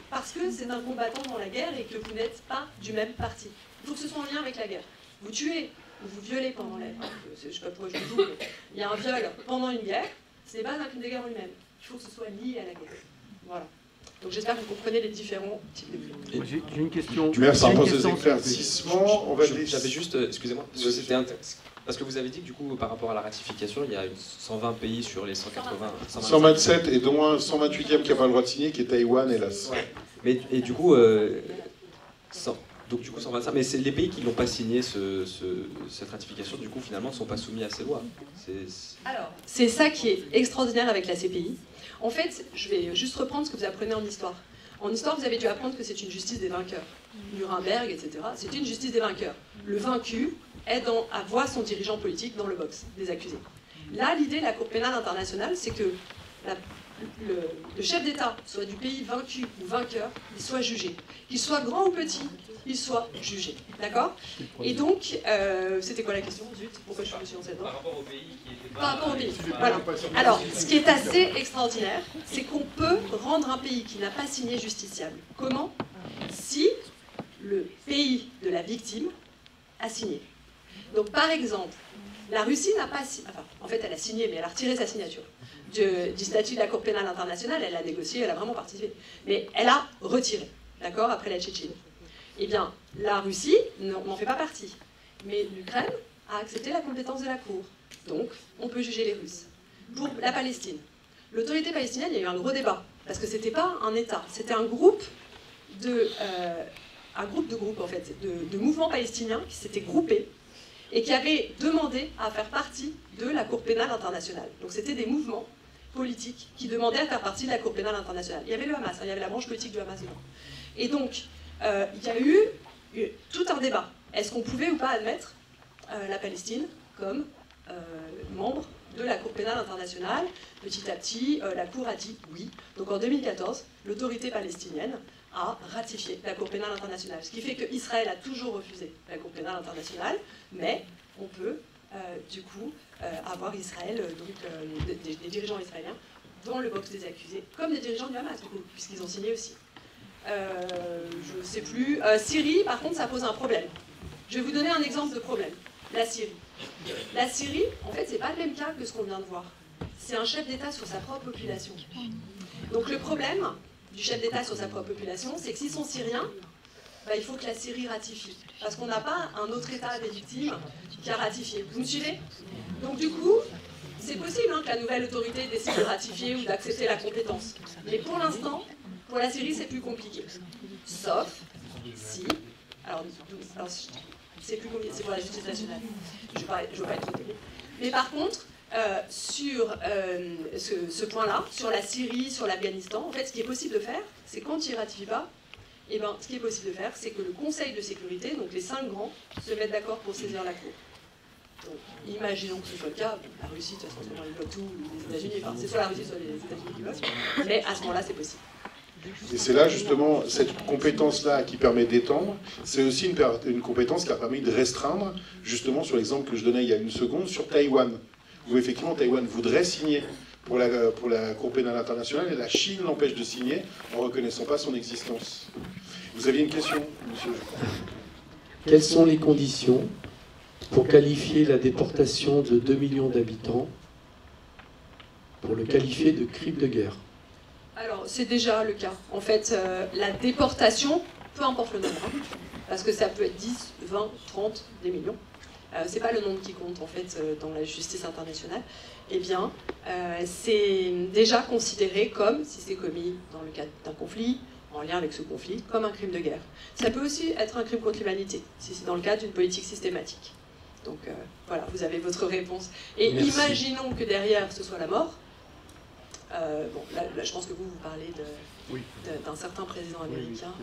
parce que c'est un combattant dans la guerre et que vous n'êtes pas du même parti. Il faut que ce soit en lien avec la guerre. Vous tuez ou vous violez pendant la guerre. Je ne sais pas pourquoi je vous dis, mais il y a un viol pendant une guerre, ce n'est pas un crime de guerre en lui-même. Il faut que ce soit lié à la guerre. Voilà. Donc j'espère que vous comprenez les différents types de crimes. J'ai une question. Merci pour ces éclaircissements. J'avais juste, excusez-moi, parce que vous avez dit que du coup, par rapport à la ratification, il y a 120 pays sur les 180. 127 et dont un 128e qui n'a pas le droit de signer, qui est Taïwan, hélas. Ouais. Mais, et du coup, donc du coup 125, mais c'est les pays qui n'ont pas signé cette ratification, du coup finalement ne sont pas soumis à ces lois. Alors, c'est ça qui est extraordinaire avec la CPI. En fait, je vais juste reprendre ce que vous apprenez en histoire. En histoire, vous avez dû apprendre que c'est une justice des vainqueurs. Nuremberg, etc. C'est une justice des vainqueurs. Le vaincu voit son dirigeant politique dans le box des accusés. Là, l'idée de la Cour pénale internationale, c'est que le chef d'État, soit du pays vaincu ou vainqueur, il soit jugé. Qu'il soit grand ou petit, il soit jugé. D'accord? Et donc, c'était quoi la question? Zut, pourquoi je suis dans cette voie? Par rapport au pays qui était pas... Par rapport au pays. Voilà. Alors, ce qui est assez extraordinaire, c'est qu'on peut rendre un pays qui n'a pas signé justiciable. Comment? Si le pays de la victime a signé. Donc, par exemple, la Russie n'a pas signé, enfin, en fait, elle a signé, mais elle a retiré sa signature du statut de la Cour pénale internationale. Elle a négocié, elle a vraiment participé. Mais elle a retiré, d'accord, après la Tchétchénie. Eh bien, la Russie n'en fait pas partie. Mais l'Ukraine a accepté la compétence de la Cour. Donc, on peut juger les Russes. Pour la Palestine, l'autorité palestinienne, il y a eu un gros débat. Parce que ce n'était pas un État, c'était un groupe de groupes, en fait, de mouvements palestiniens qui s'étaient groupés et qui avaient demandé à faire partie de la Cour pénale internationale. Donc, c'était des mouvements politiques qui demandaient à faire partie de la Cour pénale internationale. Il y avait le Hamas, il y avait la branche politique du Hamas dedans. Et donc, il y a eu tout un débat. Est-ce qu'on pouvait ou pas admettre la Palestine comme membre de la Cour pénale internationale? Petit à petit, la Cour a dit oui. Donc en 2014, l'autorité palestinienne a ratifié la Cour pénale internationale. Ce qui fait qu'Israël a toujours refusé la Cour pénale internationale, mais on peut du coup avoir Israël, donc des dirigeants israéliens, dans le box des accusés, comme des dirigeants du Hamas, du coup, puisqu'ils ont signé aussi. Je ne sais plus. Syrie, par contre, ça pose un problème. Je vais vous donner un exemple de problème. La Syrie. La Syrie, en fait, c'est pas le même cas que ce qu'on vient de voir. C'est un chef d'État sur sa propre population. Donc le problème du chef d'État sur sa propre population, c'est que s'ils sont syriens, bah, il faut que la Syrie ratifie. Parce qu'on n'a pas un autre État des victimes qui a ratifié. Vous me suivez? Donc du coup, c'est possible que la nouvelle autorité décide de ratifier ou d'accepter la compétence. Mais pour l'instant, pour la Syrie, c'est plus compliqué. Sauf si... Alors c'est plus compliqué, c'est pour la justice nationale. Je ne veux pas être trop technique. Mais par contre, sur ce point-là, sur la Syrie, sur l'Afghanistan, en fait, ce qui est possible de faire, c'est quand ils ne ratifient pas, eh ben, ce qui est possible de faire, c'est que le Conseil de sécurité, donc les 5 grands, se mettent d'accord pour saisir la Cour. Donc, imaginons que ce soit le cas, la Russie, de toute façon, ils bloquent tout, les États-Unis, enfin, c'est soit la Russie, soit les États-Unis qui bloquent, mais à ce moment-là, c'est possible. Et c'est là, justement, cette compétence-là qui permet d'étendre, c'est aussi une compétence qui a permis de restreindre, justement, sur l'exemple que je donnais il y a une seconde, sur Taïwan, où effectivement, Taïwan voudrait signer pour la Cour pénale internationale, et la Chine l'empêche de signer en ne reconnaissant pas son existence. Vous aviez une question, monsieur? Quelles sont les conditions pour qualifier la déportation de 2 millions d'habitants, pour le qualifier de crime de guerre? Alors, c'est déjà le cas. En fait, la déportation, peu importe le nombre, hein, parce que ça peut être 10, 20, 30, des millions. C'est pas le nombre qui compte, en fait, dans la justice internationale. Eh bien, c'est déjà considéré comme, si c'est commis dans le cadre d'un conflit, en lien avec ce conflit, comme un crime de guerre. Ça peut aussi être un crime contre l'humanité, si c'est dans le cadre d'une politique systématique. Donc, voilà, vous avez votre réponse. Et merci. Imaginons que derrière, ce soit la mort. Bon, là, je pense que vous parlez d'un certain président américain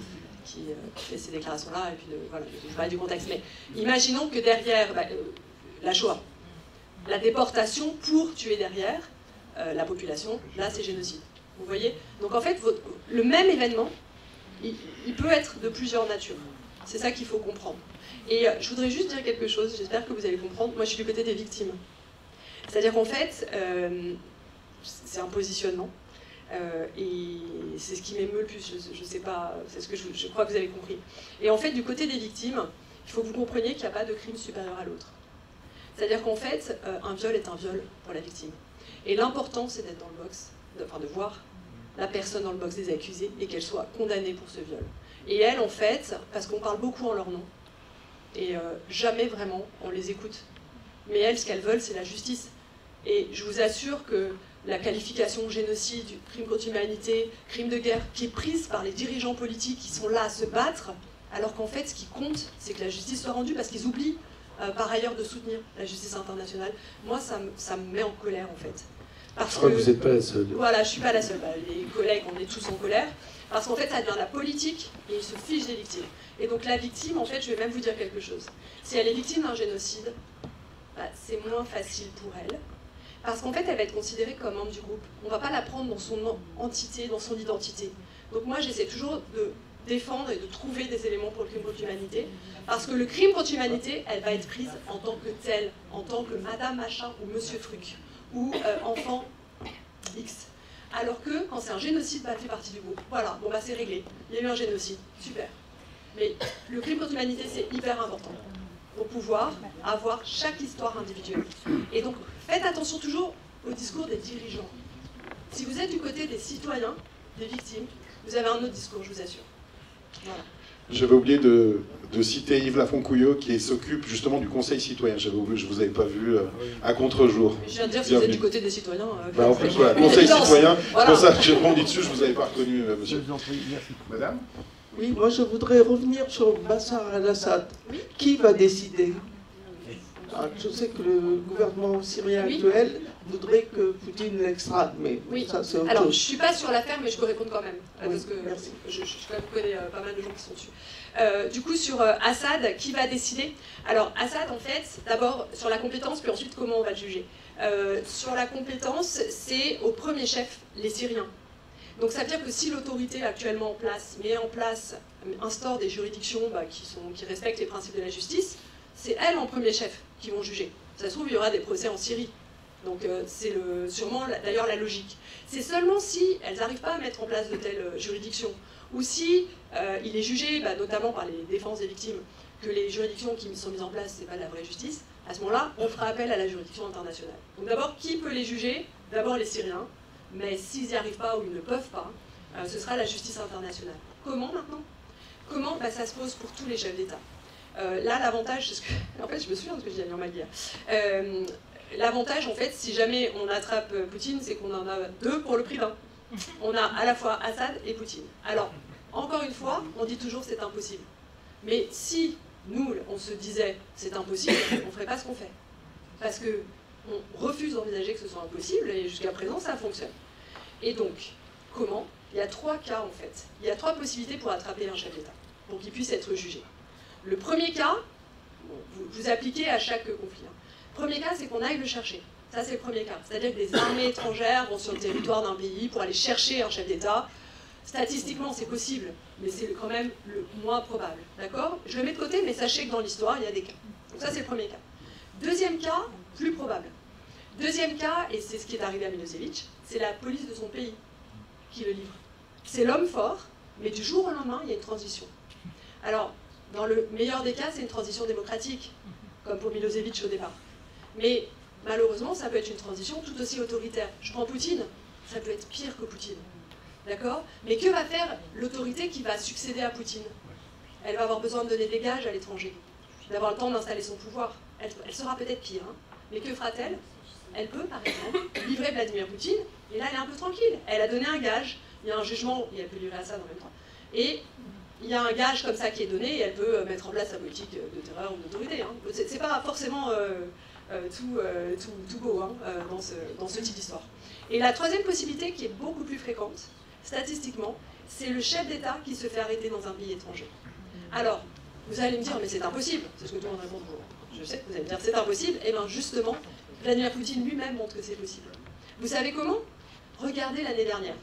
qui fait ces déclarations-là, et puis voilà, je parle du contexte. Mais imaginons que derrière la Shoah, la déportation pour tuer derrière la population, là c'est génocide. Vous voyez? Donc en fait, le même événement, il peut être de plusieurs natures. C'est ça qu'il faut comprendre. Et je voudrais juste dire quelque chose, j'espère que vous allez comprendre. Moi je suis du côté des victimes. C'est-à-dire qu'en fait, c'est un positionnement. Et c'est ce qui m'émeut le plus, je sais pas, c'est ce que je crois que vous avez compris. Et en fait, du côté des victimes, il faut que vous compreniez qu'il n'y a pas de crime supérieur à l'autre. C'est-à-dire qu'en fait, un viol est un viol pour la victime. Et l'important, c'est d'être dans le box, de voir la personne dans le box des accusés et qu'elle soit condamnée pour ce viol. Et elles, en fait, parce qu'on parle beaucoup en leur nom, et jamais vraiment on les écoute. Mais elles, ce qu'elles veulent, c'est la justice. Et je vous assure que la qualification génocide, crime contre l'humanité, crime de guerre, qui est prise par les dirigeants politiques qui sont là à se battre, alors qu'en fait, ce qui compte, c'est que la justice soit rendue, parce qu'ils oublient, par ailleurs, de soutenir la justice internationale. Moi, ça me met en colère, en fait. Parce je crois que vous n'êtes pas la seule. Voilà, je ne suis pas la seule. Les collègues, on est tous en colère. Parce qu'en fait, ça devient la politique et ils se fichent des victimes. Et donc la victime, en fait, je vais même vous dire quelque chose. Si elle est victime d'un génocide, c'est moins facile pour elle. Parce qu'en fait, elle va être considérée comme membre du groupe. On ne va pas la prendre dans son entité, dans son identité. Donc moi, j'essaie toujours de défendre et de trouver des éléments pour le crime contre l'humanité. Parce que le crime contre l'humanité, elle va être prise en tant que telle, en tant que madame machin ou monsieur truc, ou enfant X. Alors que quand c'est un génocide, elle fait partie du groupe. Voilà, bon c'est réglé. Il y a eu un génocide, super. Mais le crime contre l'humanité, c'est hyper important pour pouvoir avoir chaque histoire individuelle. Et donc, faites attention toujours au discours des dirigeants. Si vous êtes du côté des citoyens, des victimes, vous avez un autre discours, je vous assure. Voilà. J'avais oublié de citer Yves Lafoncouillot qui s'occupe justement du Conseil citoyen. J'avais oublié, je ne vous avais pas vu à contre-jour. Je viens de dire, si vous êtes du côté des citoyens... en plus, voilà, Conseil citoyen, voilà. C'est pour ça que j'ai rebondi dessus, je ne vous avais pas reconnu, monsieur. Madame ? Oui, moi je voudrais revenir sur Bachar el-Assad. Oui. Qui va décider? Alors, je sais que le gouvernement syrien actuel voudrait que Poutine l'extrade, mais ça c'est autre chose. Je ne suis pas sur l'affaire, mais je peux répondre quand même, parce que je connais pas mal de gens qui sont dessus. Du coup, sur Assad, qui va décider? Alors, Assad, en fait, d'abord sur la compétence, puis ensuite comment on va le juger. Sur la compétence, c'est au premier chef les Syriens. Donc ça veut dire que si l'autorité actuellement en place instaure des juridictions qui respectent les principes de la justice, c'est elles en premier chef qui vont juger. Ça se trouve, il y aura des procès en Syrie. Donc c'est sûrement d'ailleurs la logique. C'est seulement si elles n'arrivent pas à mettre en place de telles juridictions, ou si il est jugé, notamment par les défenses des victimes, que les juridictions qui sont mises en place, ce n'est pas de la vraie justice, à ce moment-là, on fera appel à la juridiction internationale. Donc d'abord, qui peut les juger? D'abord les Syriens. Mais s'ils n'y arrivent pas ou ils ne peuvent pas, ce sera la justice internationale. Comment maintenant? Comment? Ça se pose pour tous les chefs d'État. Là, l'avantage, c'est que... En fait, je me souviens de ce que j'ai dit en Maguire. L'avantage, en fait, si jamais on attrape Poutine, c'est qu'on en a deux pour le prix d'un. On a à la fois Assad et Poutine. Alors, encore une fois, on dit toujours c'est impossible. Mais si nous, on se disait c'est impossible, on ne ferait pas ce qu'on fait. Parce que on refuse d'envisager que ce soit impossible, et jusqu'à présent, ça fonctionne. Et donc, comment? Il y a trois cas, en fait. Il y a trois possibilités pour attraper un chef d'État, pour qu'il puisse être jugé. Le premier cas, vous appliquez à chaque conflit. Le premier cas, c'est qu'on aille le chercher. Ça, c'est le premier cas. C'est-à-dire que des armées étrangères vont sur le territoire d'un pays pour aller chercher un chef d'État. Statistiquement, c'est possible, mais c'est quand même le moins probable. D'accord? Je le mets de côté, mais sachez que dans l'histoire, il y a des cas. Donc ça, c'est le premier cas. Deuxième cas, plus probable. Deuxième cas, et c'est ce qui est arrivé à Milosevic, c'est la police de son pays qui le livre. C'est l'homme fort, mais du jour au lendemain, il y a une transition. Alors, dans le meilleur des cas, c'est une transition démocratique, comme pour Milosevic au départ. Mais malheureusement, ça peut être une transition tout aussi autoritaire. Je prends Poutine, ça peut être pire que Poutine. D'accord? Mais que va faire l'autorité qui va succéder à Poutine? Elle va avoir besoin de donner des gages à l'étranger, d'avoir le temps d'installer son pouvoir. Elle sera peut-être pire, hein. Mais que fera-t-elle? Elle peut, par exemple, livrer Vladimir Poutine, et là, elle est un peu tranquille. Elle a donné un gage, il y a un jugement, et elle peut livrer Assad en même temps. Et il y a un gage comme ça qui est donné, et elle peut mettre en place sa politique de terreur ou d'autorité. Hein. C'est pas forcément tout beau hein, dans ce type d'histoire. Et la troisième possibilité, qui est beaucoup plus fréquente, statistiquement, c'est le chef d'État qui se fait arrêter dans un pays étranger. Alors, vous allez me dire, mais c'est impossible, c'est ce que tout le monde répond toujours. Je sais que vous allez me dire, c'est impossible. Et bien justement, Vladimir Poutine lui-même montre que c'est possible. Vous savez comment? Regardez l'année dernière.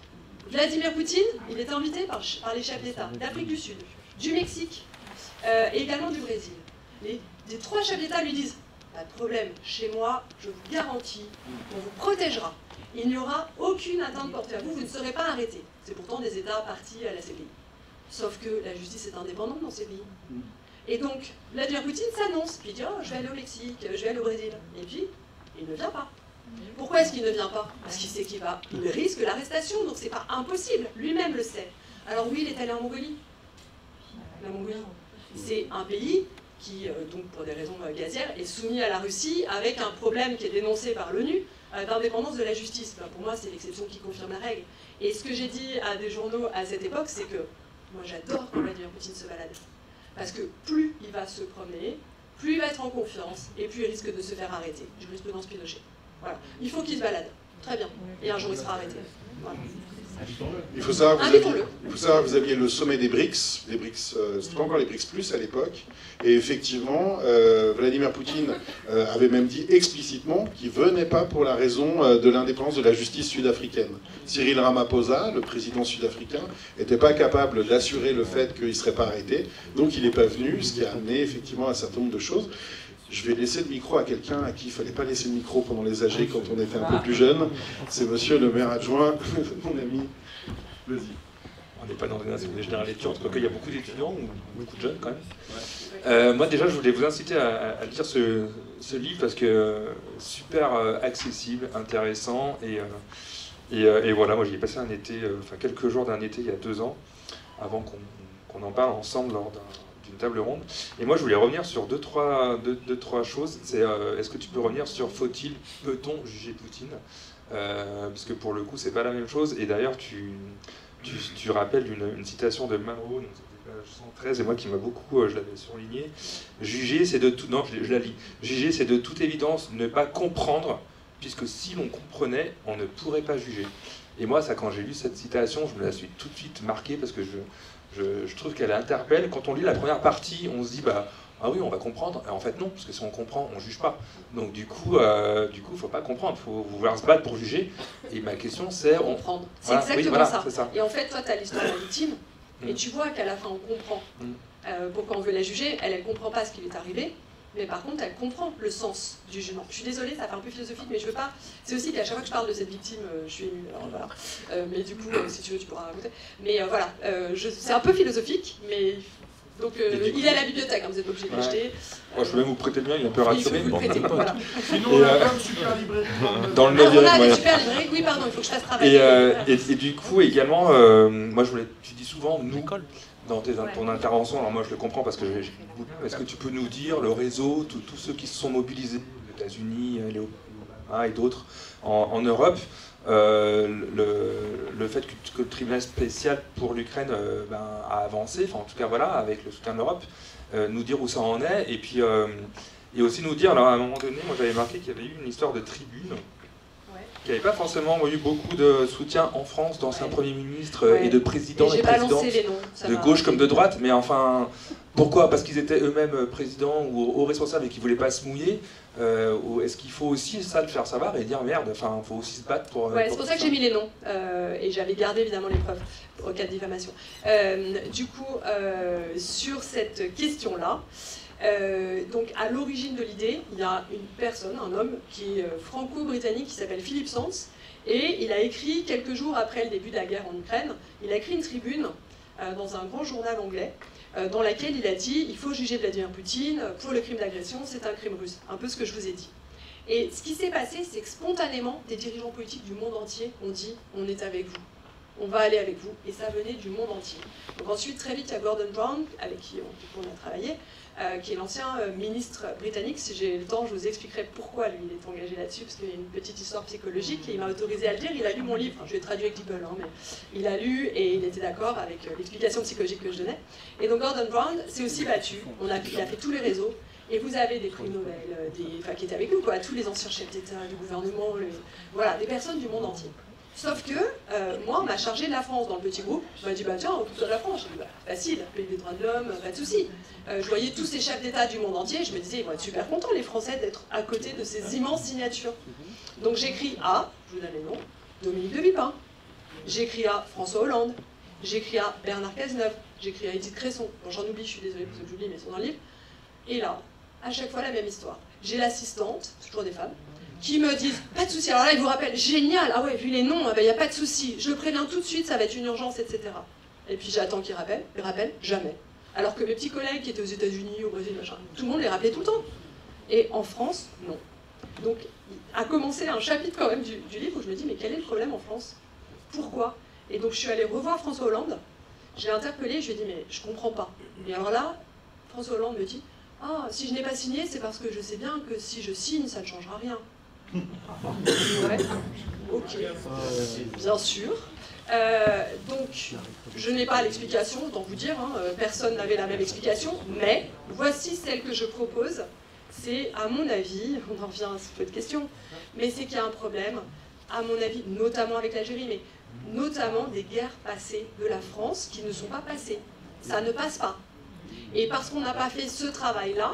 Vladimir Poutine, il était invité par les chefs d'État d'Afrique du Sud, du Mexique et également du Brésil. Les 3 chefs d'État lui disent « Pas de problème, chez moi, je vous garantis, on vous protégera. Il n'y aura aucune atteinte portée à vous, vous ne serez pas arrêtés. » C'est pourtant des États partis à la CPI. Sauf que la justice est indépendante dans ces pays. Et donc, Vladimir Poutine s'annonce, puis il dit « Oh, je vais aller au Mexique, je vais aller au Brésil. » Et puis, il ne vient pas. Pourquoi est-ce qu'il ne vient pas? Parce qu'il sait qu'il risque l'arrestation, donc c'est pas impossible. Lui-même le sait. Alors oui, il est allé en Mongolie. La Mongolie, c'est un pays qui, donc pour des raisons gazières, est soumis à la Russie avec un problème qui est dénoncé par l'ONU d'indépendance de la justice. Ben, pour moi, c'est l'exception qui confirme la règle. Et ce que j'ai dit à des journaux à cette époque, c'est que moi j'adore quand Vladimir Poutine se balade. Parce que plus il va se promener, plus il va être en confiance, et plus il risque de se faire arrêter. Jurisprudence Pinochet. Voilà. Il faut qu'il se balade. Très bien. Et un jour, il sera arrêté. Voilà. Il faut savoir que vous aviez le sommet des BRICS. Les BRICS, c'était pas encore les BRICS plus à l'époque. Et effectivement, Vladimir Poutine avait même dit explicitement qu'il ne venait pas pour la raison de l'indépendance de la justice sud-africaine. Cyril Ramaphosa, le président sud-africain, n'était pas capable d'assurer le fait qu'il ne serait pas arrêté. Donc il n'est pas venu, ce qui a amené effectivement un certain nombre de choses. Je vais laisser le micro à quelqu'un à qui il ne fallait pas laisser le micro pendant les AG quand on était un peu plus jeune. C'est monsieur le maire adjoint, mon ami. Vas-y. On n'est pas dans une assemblée générale étudiante, quoique il y a beaucoup d'étudiants, ou beaucoup de jeunes quand même. Moi déjà, je voulais vous inciter à lire ce livre parce que super accessible, intéressant, et voilà, moi j'y ai passé un été, enfin quelques jours d'un été il y a 2 ans, avant qu'on en parle ensemble lors d'une table ronde. Et moi je voulais revenir sur deux, trois choses. C'est est-ce que tu peux revenir sur peut-on juger Poutine, parce que pour le coup c'est pas la même chose. Et d'ailleurs tu rappelles une citation de Malraux, donc c'était page 113, et moi qui m'a beaucoup, je l'avais surligné. Juger c'est de tout, non je la lis. Juger c'est de toute évidence ne pas comprendre, puisque si l'on comprenait, on ne pourrait pas juger. Et moi ça, quand j'ai lu cette citation, je me la suis tout de suite marquée parce que je trouve qu'elle interpelle. Quand on lit la première partie, on se dit bah ah oui, on va comprendre. Et en fait non, parce que si on comprend, on juge pas. Donc du coup, faut pas comprendre, faut vouloir se battre pour juger. Et ma question c'est comprendre. C'est voilà, exactement oui, voilà, ça. ça. Et en fait, toi, tu as l'histoire de la victime, et tu vois qu'à la fin, on comprend. Pourquoi on veut la juger, elle comprend pas ce qui lui est arrivé. Mais par contre, elle comprend le sens du jugement. Je suis désolée, ça fait un peu philosophique, mais je veux pas. C'est aussi qu'à chaque fois que je parle de cette victime, je suis émue. Alors voilà. Mais du coup, si tu veux, tu pourras raconter. Mais voilà, c'est un peu philosophique, mais donc il est à la bibliothèque, hein, vous n'êtes pas obligé de l'acheter. Moi, je peux même vous prêter le mien, il est un peu raturé. Il faut vous le prêter, voilà. Sinon, on a une super librairie. Dans le 9e. On a des super librairies, oui, pardon, il faut que je fasse travailler. Et du coup, également, moi, tu dis souvent nous. Dans ton intervention, alors moi je le comprends parce que est-ce que tu peux nous dire le réseau, tous ceux qui se sont mobilisés, les États-Unis et d'autres en Europe, le fait que le tribunal spécial pour l'Ukraine a avancé, enfin en tout cas voilà, avec le soutien de l'Europe, nous dire où ça en est, et puis et aussi nous dire, alors à un moment donné, moi j'avais marqué qu'il y avait eu une histoire de tribune, qui n'avait pas forcément eu beaucoup de soutien en France d'anciens premiers ministres et de présidents et présidentes de gauche comme de droite, mais enfin, pourquoi? Parce qu'ils étaient eux-mêmes présidents ou hauts responsables et qu'ils ne voulaient pas se mouiller. Est-ce qu'il faut aussi ça le faire savoir et dire merde, enfin, il faut aussi se battre pour... Ouais, c'est pour ça que j'ai mis les noms, et j'avais gardé évidemment les preuves au cas de diffamation. Du coup, sur cette question-là, donc à l'origine de l'idée, il y a une personne, un homme qui est franco-britannique qui s'appelle Philip Sands, et il a écrit quelques jours après le début de la guerre en Ukraine, il a écrit une tribune dans un grand journal anglais dans laquelle il a dit il faut juger Vladimir Poutine pour le crime d'agression, c'est un crime russe, un peu ce que je vous ai dit. Et ce qui s'est passé, c'est que spontanément, des dirigeants politiques du monde entier ont dit on est avec vous. On va aller avec vous, et ça venait du monde entier. Donc ensuite, très vite, il y a Gordon Brown, avec qui on a travaillé, qui est l'ancien ministre britannique. Si j'ai le temps, je vous expliquerai pourquoi lui, il est engagé là-dessus, parce qu'il y a une petite histoire psychologique, et il m'a autorisé à le dire. Il a lu mon livre, je l'ai traduit avec DeepL, mais il a lu, et il était d'accord avec l'explication psychologique que je donnais. Et donc Gordon Brown s'est aussi battu, il a fait tous les réseaux, et vous avez des prix Nobel, qui étaient avec nous, tous les anciens chefs d'État, du gouvernement, voilà, des personnes du monde entier. Sauf que moi, on m'a chargé de la France dans le petit groupe. On m'a dit, bah tiens, occupe-toi de la France. J'ai dit, bah facile, pays des droits de l'homme, pas de souci. Je voyais tous ces chefs d'État du monde entier, je me disais, ils vont être super contents, les Français, d'être à côté de ces immenses signatures. Donc j'écris à, je vous donne les noms, Dominique de Villepin. J'écris à François Hollande. J'écris à Bernard Cazeneuve. J'écris à Edith Cresson. Bon, j'en oublie, je suis désolée parce que j'oublie, mais ils sont dans le livre. Et là, à chaque fois, la même histoire. J'ai l'assistante, c'est toujours des femmes, qui me disent, pas de souci. Alors là, ils vous rappellent, génial, ah ouais, vu les noms, il n'y a pas de souci. Je le préviens tout de suite, ça va être une urgence, etc. Et puis j'attends qu'ils rappellent, ils rappellent jamais. Alors que mes petits collègues qui étaient aux États-Unis, au Brésil, machin, tout le monde les rappelait tout le temps. Et en France, non. Donc, a commencé un chapitre quand même du livre où je me dis, mais quel est le problème en France? Pourquoi? Et donc je suis allée revoir François Hollande, je l'ai interpellé, je lui ai dit, mais je comprends pas. Et alors là, François Hollande me dit, ah, si je n'ai pas signé, c'est parce que je sais bien que si je signe, ça ne changera rien. Ouais, ok, bien sûr. Donc, je n'ai pas l'explication, autant vous dire, hein, personne n'avait la même explication, mais voici celle que je propose. C'est, à mon avis, on en revient à cette question, mais c'est qu'il y a un problème, à mon avis, notamment avec l'Algérie, mais notamment des guerres passées de la France qui ne sont pas passées. Ça ne passe pas. Et parce qu'on n'a pas fait ce travail-là,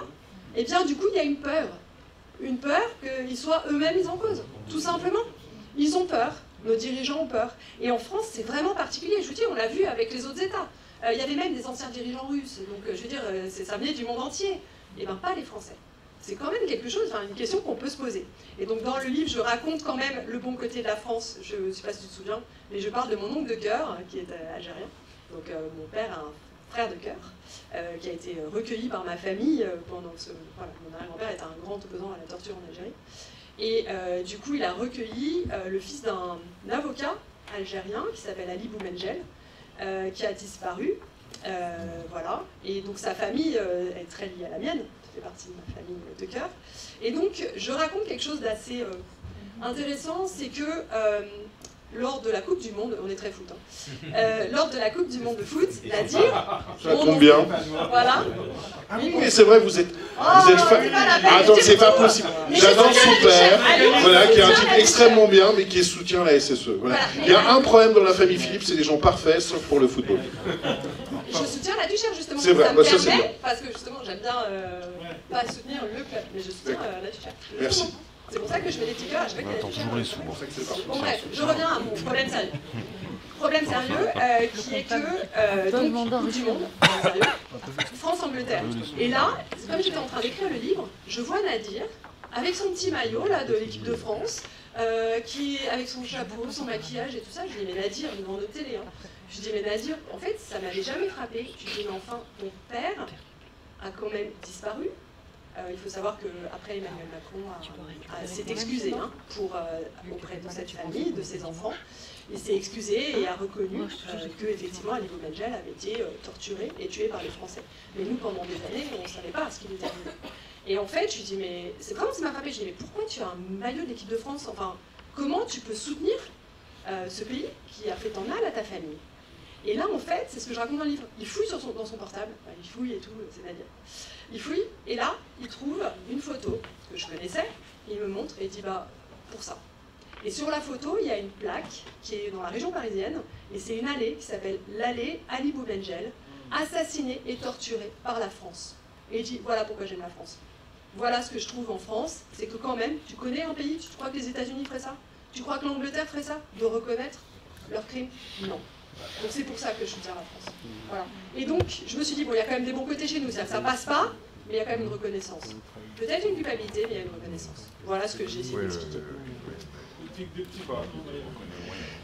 eh bien, du coup, il y a une peur. Une peur qu'ils soient eux-mêmes mis en cause, tout simplement. Ils ont peur, nos dirigeants ont peur. Et en France, c'est vraiment particulier. Je vous dis, on l'a vu avec les autres États. Il y avait même des anciens dirigeants russes. Donc, je veux dire, ça venait du monde entier. Eh bien, pas les Français. C'est quand même quelque chose, enfin, une question qu'on peut se poser. Et donc, dans le livre, je raconte quand même le bon côté de la France. Je ne sais pas si tu te souviens, mais je parle de mon oncle de cœur, qui est algérien. Donc, mon père a un frère de cœur, qui a été recueilli par ma famille pendant ce... Voilà, mon arrière-grand-père était un grand opposant à la torture en Algérie. Et du coup, il a recueilli le fils d'un avocat algérien qui s'appelle Ali Boumengel, qui a disparu. Voilà. Et donc, sa famille est très liée à la mienne, ça fait partie de ma famille de cœur. Et donc, je raconte quelque chose d'assez intéressant, c'est que... lors de la Coupe du Monde, on est très foot, hein. Lors de la Coupe du Monde de foot, la dire... Ça tombe bien. Voilà. Ah oui, mais c'est vrai, vous êtes fan. Attends, c'est pas possible. J'adore son père, voilà, qui a un type extrêmement bien, mais qui soutient la SSE. Voilà. Il y a un problème dans la famille Philippe, c'est des gens parfaits, sauf pour le football. Je soutiens la Duchère, justement. C'est vrai, ça me ça, c'est permet, bien. parce que justement, j'aime bien pas soutenir le club, mais je soutiens la Duchère. Merci. C'est pour ça que je mets des petits cœurs à chaque fois. On attend toujours les sous. Bon bref, je reviens à mon problème sérieux. Problème sérieux qui est que, donc, Coupe du Monde, sérieux, France-Angleterre. Et là, comme j'étais en train d'écrire le livre, je vois Nadir, avec son petit maillot là, de l'équipe de France, qui est avec son chapeau, son maquillage et tout ça. Je dis, mais Nadir, il est dans notre télé. Hein. Je dis, mais Nadir, en fait, ça m'avait jamais frappé. Je dis, mais enfin, ton père a quand même disparu. Il faut savoir qu'après Emmanuel Macron s'est excusé hein, auprès de cette famille, de ses enfants. Il s'est excusé et a reconnu qu'effectivement Ali Boumengel avait été torturé et tué par les Français. Mais nous, pendant des années, on ne savait pas ce qu'il était arrivé. Et en fait, je lui dis, mais c'est vraiment ça m'a frappé. Je lui dis, mais pourquoi tu as un maillot de l'équipe de France? Enfin, comment tu peux soutenir ce pays qui a fait tant mal à ta famille? Et là, en fait, c'est ce que je raconte dans le livre. Il fouille dans son portable, il fouille et tout, c'est-à-dire. Il fouille, et là, il trouve une photo que je connaissais, il me montre et il dit, bah, pour ça. Et sur la photo, il y a une plaque qui est dans la région parisienne, et c'est une allée qui s'appelle l'allée Ali Boumengel, assassiné et torturé par la France. Et il dit, voilà pourquoi j'aime la France. Voilà ce que je trouve en France, c'est que quand même, tu connais un pays, tu crois que les États-Unis feraient ça? Tu crois que l'Angleterre ferait ça? De reconnaître leurs crimes? Non. Donc c'est pour ça que je soutiens la France. Voilà. Et donc, je me suis dit, bon, il y a quand même des bons côtés chez nous, ça passe pas, mais il y a quand même une reconnaissance. Peut-être une culpabilité, mais il y a une reconnaissance. Voilà ce que j'ai essayé d'expliquer.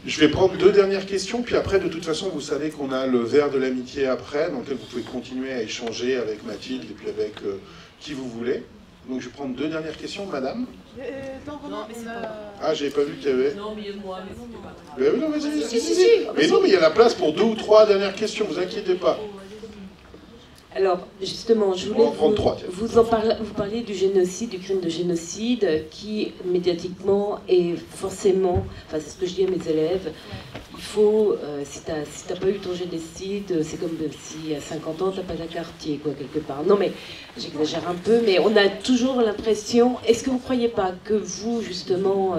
Je vais prendre deux dernières questions, puis après, de toute façon, vous savez qu'on a le verre de l'amitié après, dans lequel vous pouvez continuer à échanger avec Mathilde et puis avec qui vous voulez. Donc je vais prendre deux dernières questions, madame. Ah, j'avais pas vu qu'il y avait... Non, mais moi, mais c'était pas... Mais non, vas-y. Mais non, mais il y a la place pour deux ou trois dernières questions, vous inquiétez pas. Alors, justement, je voulais vous parler du génocide, du crime de génocide, qui médiatiquement est forcément, enfin c'est ce que je dis à mes élèves, il faut, si t'as pas eu ton génocide, c'est comme si à 50 ans t'as pas ta quartier, quoi, quelque part. Non mais, j'exagère un peu, mais on a toujours l'impression, est-ce que vous croyez pas que vous, justement,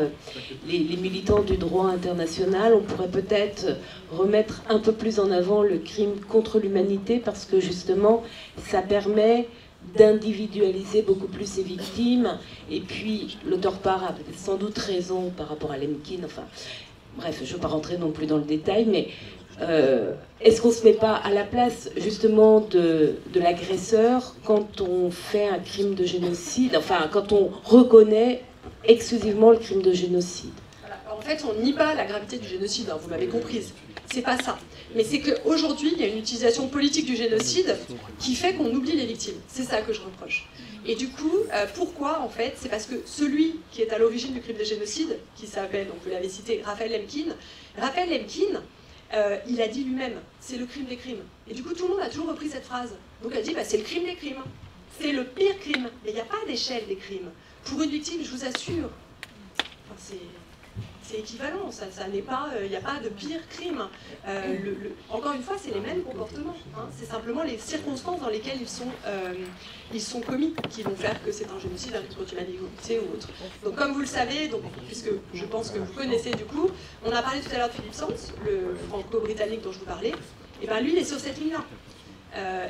les militants du droit international, on pourrait peut-être remettre un peu plus en avant le crime contre l'humanité, parce que justement, ça permet d'individualiser beaucoup plus ces victimes, et puis l'auteur part a sans doute raison par rapport à Lemkin, enfin, bref, je ne veux pas rentrer non plus dans le détail, mais est-ce qu'on ne se met pas à la place justement de l'agresseur quand on fait un crime de génocide, enfin quand on reconnaît exclusivement le crime de génocide? En fait, on nie pas la gravité du génocide, hein, vous m'avez comprise. C'est pas ça. Mais c'est qu'aujourd'hui, il y a une utilisation politique du génocide qui fait qu'on oublie les victimes. C'est ça que je reproche. Et du coup, pourquoi en fait? C'est parce que celui qui est à l'origine du crime de génocide, qui s'appelle, donc vous l'avez cité, Raphaël Lemkin, il a dit lui-même, c'est le crime des crimes. Et du coup, tout le monde a toujours repris cette phrase. Donc il a dit, bah, c'est le crime des crimes. C'est le pire crime. Mais il n'y a pas d'échelle des crimes. Pour une victime, je vous assure, enfin, c'est équivalent, ça n'est pas, il n'y a pas de pire crime. Encore une fois, c'est les mêmes comportements. Hein. C'est simplement les circonstances dans lesquelles ils sont commis qui vont faire que c'est un génocide, un crime contre l'humanité ou autre. Donc comme vous le savez, donc, puisque je pense que vous connaissez du coup, on a parlé tout à l'heure de Philippe Sands, le franco-britannique dont je vous parlais, et bien lui il est sur cette ligne-là.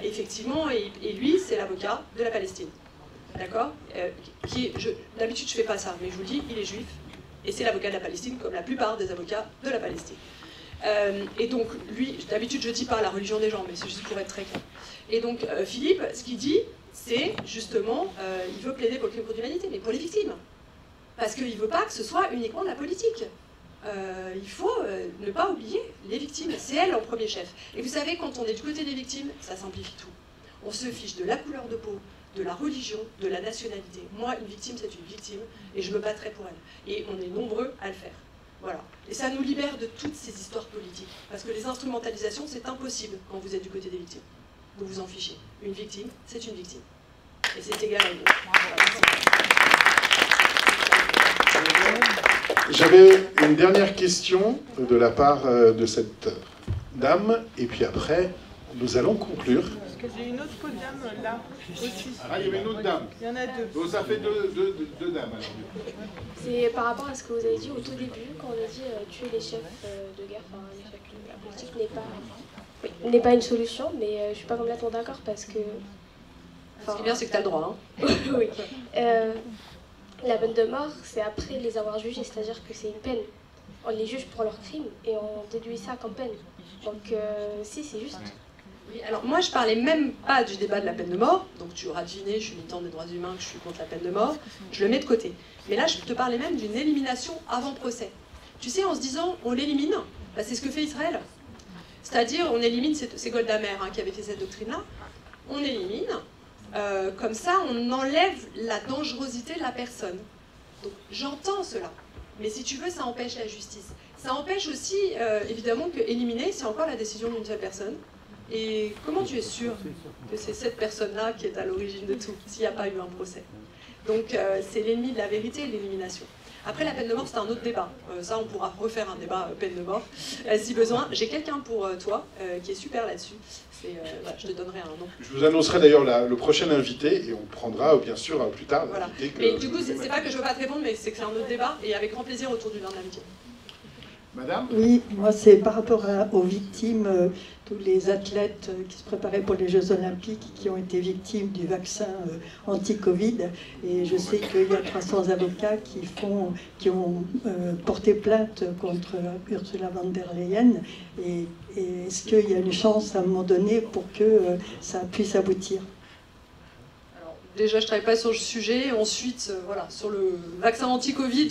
Effectivement, et lui c'est l'avocat de la Palestine. D'accord? D'habitude je fais pas ça, mais je vous le dis, il est juif. Et c'est l'avocat de la Palestine, comme la plupart des avocats de la Palestine. Et donc, lui, d'habitude, je ne dis pas la religion des gens, mais c'est juste pour être très clair. Et donc, Philippe, ce qu'il dit, c'est justement, il veut plaider pour le crime contre l'humanité, mais pour les victimes. Parce qu'il ne veut pas que ce soit uniquement de la politique. Il faut ne pas oublier les victimes. C'est elles en premier chef. Et vous savez, quand on est du côté des victimes, ça simplifie tout. On se fiche de la couleur de peau, de la religion, de la nationalité. Moi, une victime, c'est une victime, et je me battrai pour elle. Et on est nombreux à le faire. Voilà. Et ça nous libère de toutes ces histoires politiques. Parce que les instrumentalisations, c'est impossible quand vous êtes du côté des victimes. Vous vous en fichez. Une victime, c'est une victime. Et c'est égal à vous. J'avais une dernière question de la part de cette dame, et puis après, nous allons conclure. Parce que j'ai une autre dame là aussi. Ah, il y avait une autre dame. Il y en a deux. Donc ça fait deux dames. C'est par rapport à ce que vous avez dit au tout début, quand on a dit tuer les chefs de guerre, enfin les chefs de la politique n'est pas une solution, mais je suis pas complètement d'accord parce que... Ce qui est bien, c'est que tu as le droit. Hein. Oui. La peine de mort, c'est après les avoir jugés, c'est-à-dire que c'est une peine. On les juge pour leurs crimes et on déduit ça comme peine. Donc si, c'est juste. Oui, alors moi je parlais même pas du débat de la peine de mort, donc tu auras deviné, je suis militante des droits humains, que je suis contre la peine de mort, je le mets de côté. Mais là je te parlais même d'une élimination avant procès. Tu sais, en se disant on l'élimine, bah, c'est ce que fait Israël. C'est-à-dire on élimine, c'est Golda Meir qui avait fait cette doctrine-là, on élimine, comme ça on enlève la dangerosité de la personne. Donc j'entends cela, mais si tu veux ça empêche la justice. Ça empêche aussi évidemment que éliminer c'est encore la décision d'une seule personne. Et comment tu es sûr que c'est cette personne-là qui est à l'origine de tout, s'il n'y a pas eu un procès? Donc c'est l'ennemi de la vérité, l'élimination. Après la peine de mort, c'est un autre débat. Ça, on pourra refaire un débat peine de mort, si besoin. J'ai quelqu'un pour toi qui est super là-dessus. Voilà, je te donnerai un nom. Je vous annoncerai d'ailleurs le prochain invité et on prendra bien sûr plus tard l'invité. Voilà. Mais du coup, c'est pas que je veux pas te répondre, mais c'est que c'est un autre débat et avec grand plaisir autour du vin de l'amitié. Madame? Oui, moi c'est par rapport aux victimes, tous les athlètes qui se préparaient pour les Jeux Olympiques qui ont été victimes du vaccin anti-Covid. Et je sais qu'il y a 300 avocats qui ont porté plainte contre Ursula von der Leyen. Et est-ce qu'il y a une chance à un moment donné pour que ça puisse aboutir? Déjà, je ne travaille pas sur le sujet. Ensuite, voilà, sur le vaccin anti-Covid,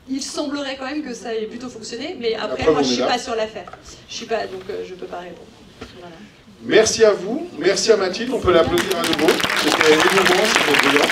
il semblerait quand même que ça ait plutôt fonctionné. Mais après moi, je ne suis pas sur l'affaire. Je suis pas, donc je ne peux pas répondre. Voilà. Merci à vous. Merci à Mathilde. On peut l'applaudir à nouveau. C'était émouvant, c'était brillant.